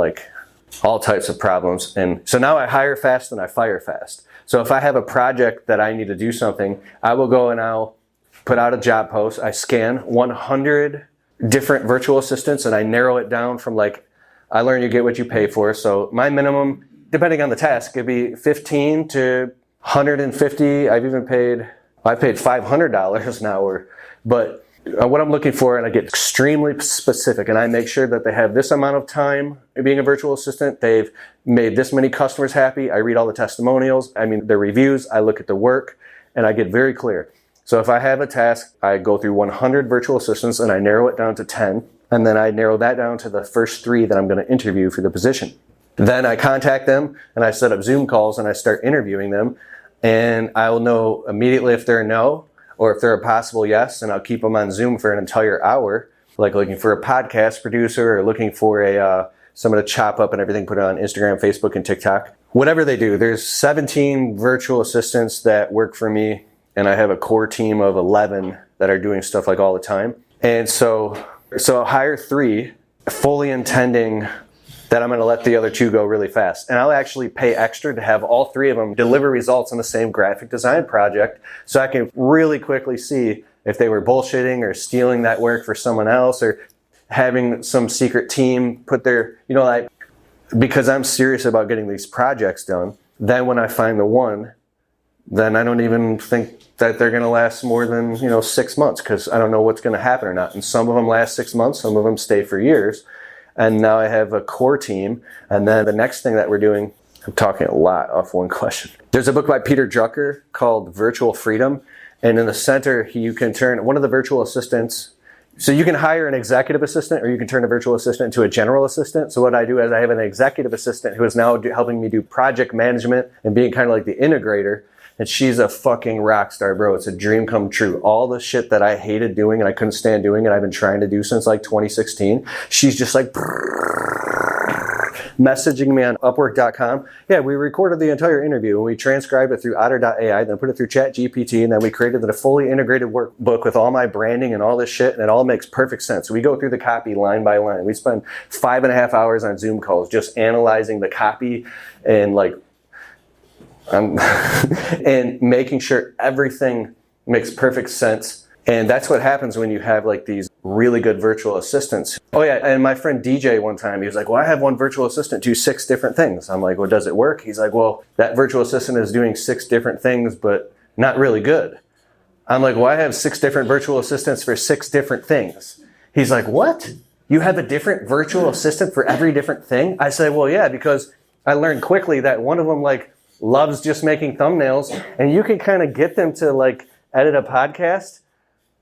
all types of problems. And so now I hire fast and I fire fast. So if I have a project that I need to do something, I will go and I'll put out a job post. I scan 100 different virtual assistants and I narrow it down from I learned you get what you pay for. So my minimum, depending on the task, could be 15 to 150. I paid $500 an hour. But what I'm looking for, and I get extremely specific, and I make sure that they have this amount of time being a virtual assistant. They've made this many customers happy. I read all the testimonials. The reviews. I look at the work, and I get very clear. So if I have a task, I go through 100 virtual assistants, and I narrow it down to 10, and then I narrow that down to the first 3 that I'm going to interview for the position. Then I contact them, and I set up Zoom calls, and I start interviewing them, and I will know immediately if they're a no, or if they're a possible yes, and I'll keep them on Zoom for an entire hour, like looking for a podcast producer or looking for someone to chop up and everything, put it on Instagram, Facebook, and TikTok. Whatever they do, there's 17 virtual assistants that work for me, and I have a core team of 11 that are doing stuff all the time. And so I'll hire 3, fully intending that I'm going to let the other 2 go really fast. And I'll actually pay extra to have all 3 of them deliver results on the same graphic design project so I can really quickly see if they were bullshitting or stealing that work for someone else or having some secret team put their, like, because I'm serious about getting these projects done. Then when I find the one, then I don't even think that they're going to last more than, 6 months because I don't know what's going to happen or not. And some of them last 6 months, some of them stay for years. And now I have a core team. And then the next thing that we're doing, I'm talking a lot off one question. There's a book by Peter Drucker called Virtual Freedom. And in the center, you can turn one of the virtual assistants. So you can hire an executive assistant or you can turn a virtual assistant into a general assistant. So what I do is I have an executive assistant who is now helping me do project management and being kind of like the integrator. And she's a fucking rock star, bro. It's a dream come true. All the shit that I hated doing and I couldn't stand doing and I've been trying to do since like 2016, she's just like messaging me on Upwork.com. Yeah, we recorded the entire interview and we transcribed it through Otter.ai, then put it through ChatGPT, and then we created a fully integrated workbook with all my branding and all this shit, and it all makes perfect sense. We go through the copy line by line. We spend 5.5 hours on Zoom calls just analyzing the copy and like and making sure everything makes perfect sense. And that's what happens when you have like these really good virtual assistants. Oh yeah, and my friend DJ one time, he was like, well, I have one virtual assistant do 6 different things. I'm like, well, does it work? He's like, well, that virtual assistant is doing 6 different things, but not really good. I'm like, well, I have 6 different virtual assistants for 6 different things. He's like, what? You have a different virtual assistant for every different thing? I said, well, yeah, because I learned quickly that one of them like loves just making thumbnails, and you can kind of get them to like edit a podcast,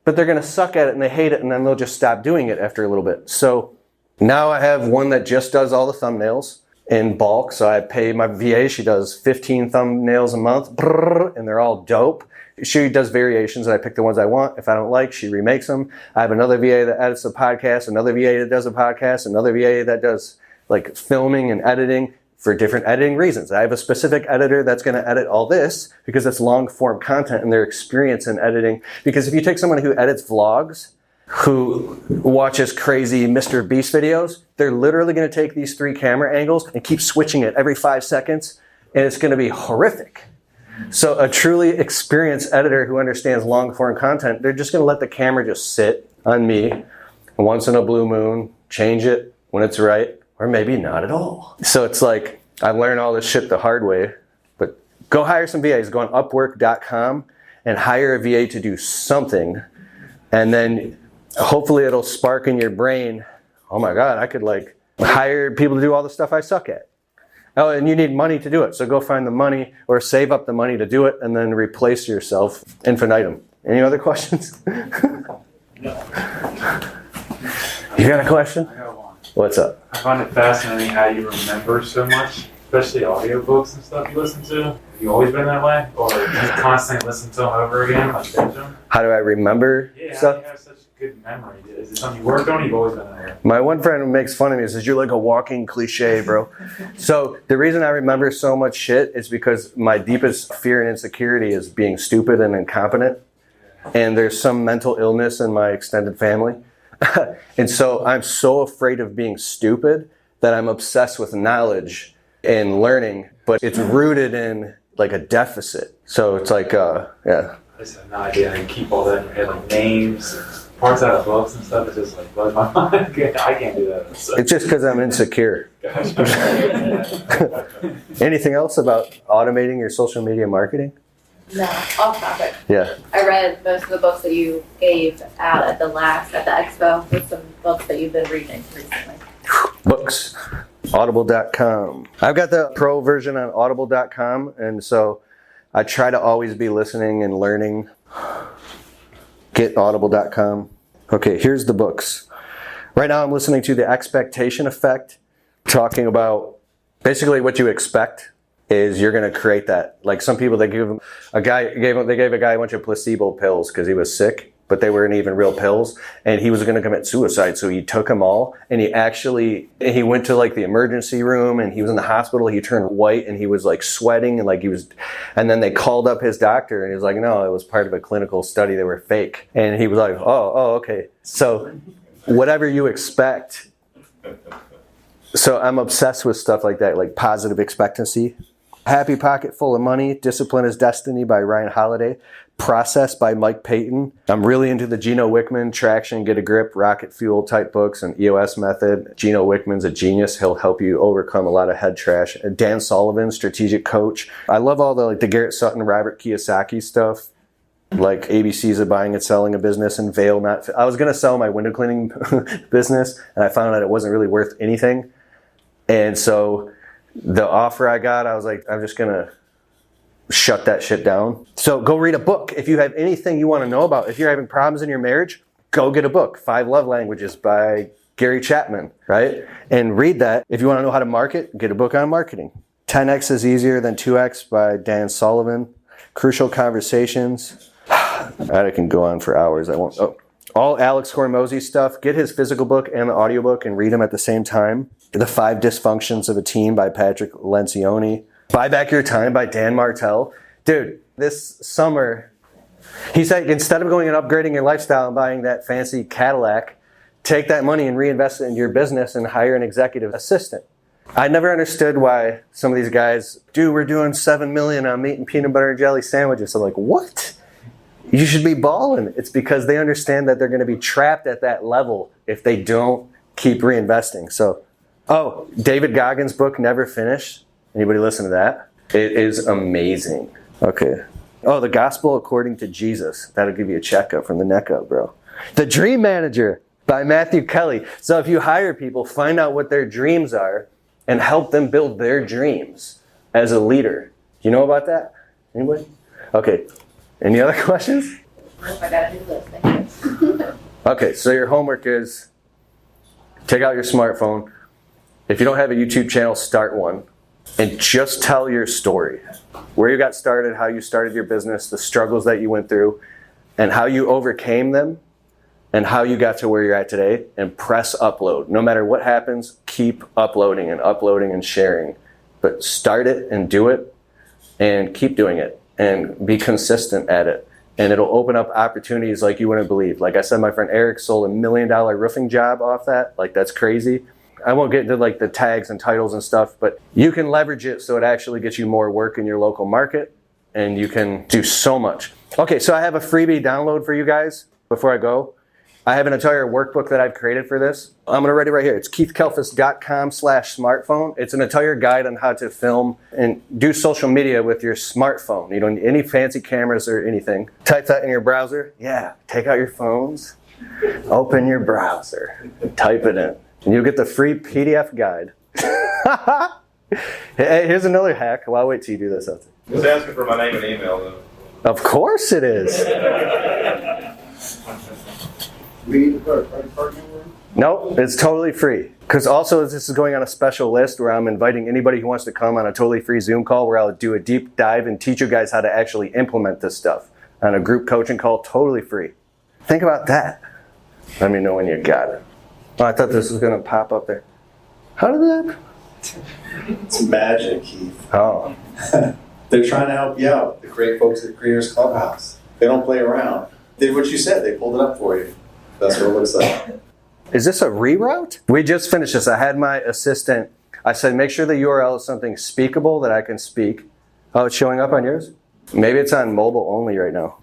but they're going to suck at it and they hate it, and then they'll just stop doing it after a little bit. So now I have one that just does all the thumbnails in bulk. So I pay my VA. She does 15 thumbnails a month, and they're all dope. She does variations, and I pick the ones I want. If I don't like, she remakes them. I have another VA that edits a podcast, another VA that does a podcast, another VA that does like filming and editing for different editing reasons. I have a specific editor that's going to edit all this because it's long form content and their experience in editing. Because if you take someone who edits vlogs, who watches crazy Mr. Beast videos, they're literally going to take these 3 camera angles and keep switching it every 5 seconds, and it's going to be horrific. So a truly experienced editor who understands long form content, they're just going to let the camera just sit on me, and once in a blue moon, change it when it's right, or maybe not at all. So it's like, I learned all this shit the hard way, but go hire some VAs. Go on Upwork.com and hire a VA to do something, and then hopefully it'll spark in your brain, oh my God, I could like hire people to do all the stuff I suck at. Oh, and you need money to do it, so go find the money or save up the money to do it and then replace yourself infinitum. Any other questions? No. You got a question? I got one. What's up? I find it fascinating how you remember so much, especially audiobooks and stuff you listen to. Have you always been that way? Or do you constantly listen to them over again, like binge them? How do I remember stuff? How do you have such good memory? Is it something you worked on or you've always been that way? My one friend makes fun of me and says, you're like a walking cliche, bro. So the reason I remember so much shit is because my deepest fear and insecurity is being stupid and incompetent. And there's some mental illness in my extended family. And so I'm so afraid of being stupid that I'm obsessed with knowledge and learning, but it's rooted in like a deficit. So it's like, yeah. I just have no idea how you keep all that in your head, like names, parts out of books and stuff. It just like blows my mind. I can't do that. So. It's just because I'm insecure. Anything else about automating your social media marketing? No, off topic. Yeah. I read most of the books that you gave out at the expo with some books that you've been reading recently. Books. Audible.com. I've got the pro version on Audible.com, and so I try to always be listening and learning. Get Audible.com. Okay, here's the books. Right now I'm listening to The Expectation Effect, talking about basically what you expect is you're going to create that. Like some people, they gave a guy a bunch of placebo pills because he was sick, but they weren't even real pills, and he was going to commit suicide. So he took them all, and he went to like the emergency room, and he was in the hospital. He turned white, and he was like sweating, and then they called up his doctor, and he was like, no, it was part of a clinical study. They were fake. And he was like, oh, okay. So whatever you expect So I'm obsessed with stuff like that, like positive expectancy. Happy Pocket Full of Money, Discipline is Destiny by Ryan Holiday, Process by Mike Payton. I'm really into the Gino Wickman, Traction, Get a Grip, Rocket Fuel type books and EOS method. Gino Wickman's a genius. He'll help you overcome a lot of head trash. Dan Sullivan, Strategic Coach. I love all the Garrett Sutton, Robert Kiyosaki stuff. Like ABCs of buying and selling a business and Vail not. I was going to sell my window cleaning business and I found out it wasn't really worth anything. And so the offer I got, I was like, I'm just going to shut that shit down. So go read a book. If you have anything you want to know about, if you're having problems in your marriage, go get a book. 5 Love Languages by Gary Chapman, right? And read that. If you want to know how to market, get a book on marketing. 10X is Easier Than 2X by Dan Sullivan. Crucial Conversations. I can go on for hours. I won't. Oh. All Alex Hormozy stuff. Get his physical book and the audiobook and read them at the same time. The 5 Dysfunctions of a Team by Patrick Lencioni. Buy Back Your Time by Dan Martell. Dude, this summer, he's like, instead of going and upgrading your lifestyle and buying that fancy Cadillac, take that money and reinvest it in your business and hire an executive assistant. I never understood why some of these guys, dude, we're doing $7 million on meat and peanut butter and jelly sandwiches. I'm like, what? You should be balling. It's because they understand that they're going to be trapped at that level if they don't keep reinvesting. So, oh, David Goggins' book, Never Finished. Anybody listen to that? It is amazing. Okay. Oh, The Gospel According to Jesus. That'll give you a checkup from the neck up, bro. The Dream Manager by Matthew Kelly. So if you hire people, find out what their dreams are and help them build their dreams as a leader. Do you know about that? Anybody? Okay. Any other questions? I got a new list. Thank you. Okay, so your homework is take out your smartphone. If you don't have a YouTube channel, start one. And just tell your story. Where you got started, how you started your business, the struggles that you went through, and how you overcame them, and how you got to where you're at today, and press upload. No matter what happens, keep uploading and sharing. But start it and do it, and keep doing it, and be consistent at it. And it'll open up opportunities like you wouldn't believe. Like I said, my friend Eric sold $1 million roofing job off that. Like, that's crazy. I won't get into like the tags and titles and stuff, but you can leverage it so it actually gets you more work in your local market, and you can do so much. Okay, so I have a freebie download for you guys before I go. I have an entire workbook that I've created for this. I'm going to write it right here. It's keithkelfis.com/smartphone. It's an entire guide on how to film and do social media with your smartphone. You don't need any fancy cameras or anything. Type that in your browser. Yeah, take out your phones, open your browser, type it in. And you'll get the free PDF guide. Hey, here's another hack. Well, I'll wait till you do this. It's asking for my name and email, though. Of course it is. We need to put a credit card number? Nope, it's totally free. Because also this is going on a special list where I'm inviting anybody who wants to come on a totally free Zoom call where I'll do a deep dive and teach you guys how to actually implement this stuff on a group coaching call, totally free. Think about that. Let me know when you got it. Oh, I thought this was going to pop up there. How did that? It's magic, Keith. Oh. They're trying to help you out. The great folks at Creators Clubhouse. They don't play around. They did what you said. They pulled it up for you. That's what it looks like. Is this a reroute? We just finished this. I had my assistant. I said, make sure the URL is something speakable that I can speak. Oh, it's showing up on yours? Maybe it's on mobile only right now.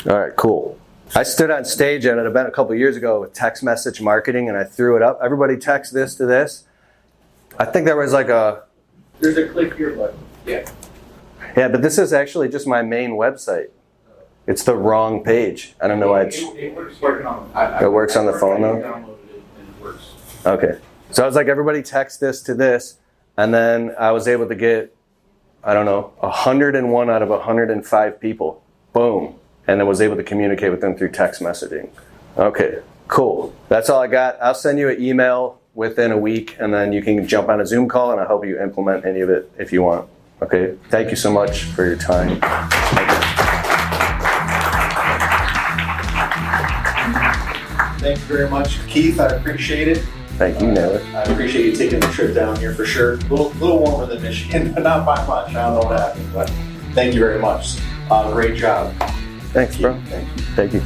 All right, cool. I stood on stage at an event a couple years ago with text message marketing, and I threw it up. Everybody text this to this. I think there was like a... There's a click here button. Yeah, but this is actually just my main website. It's the wrong page. I don't know why it's... It works on It works on the phone, though? I downloaded it and it works. Okay. So I was like, everybody text this to this, and then I was able to get, I don't know, 101 out of 105 people. Boom. And then was able to communicate with them through text messaging. Okay, cool. That's all I got. I'll send you an email within a week, and then you can jump on a Zoom call, and I'll help you implement any of it if you want. Okay? Thank you so much for your time. Thank you very much, Keith. I appreciate it. Thank you, Naylor. I appreciate you taking the trip down here for sure. A little warmer than Michigan, but not by much. I don't know what happened, but thank you very much. Great job. Thanks, bro. Thank you.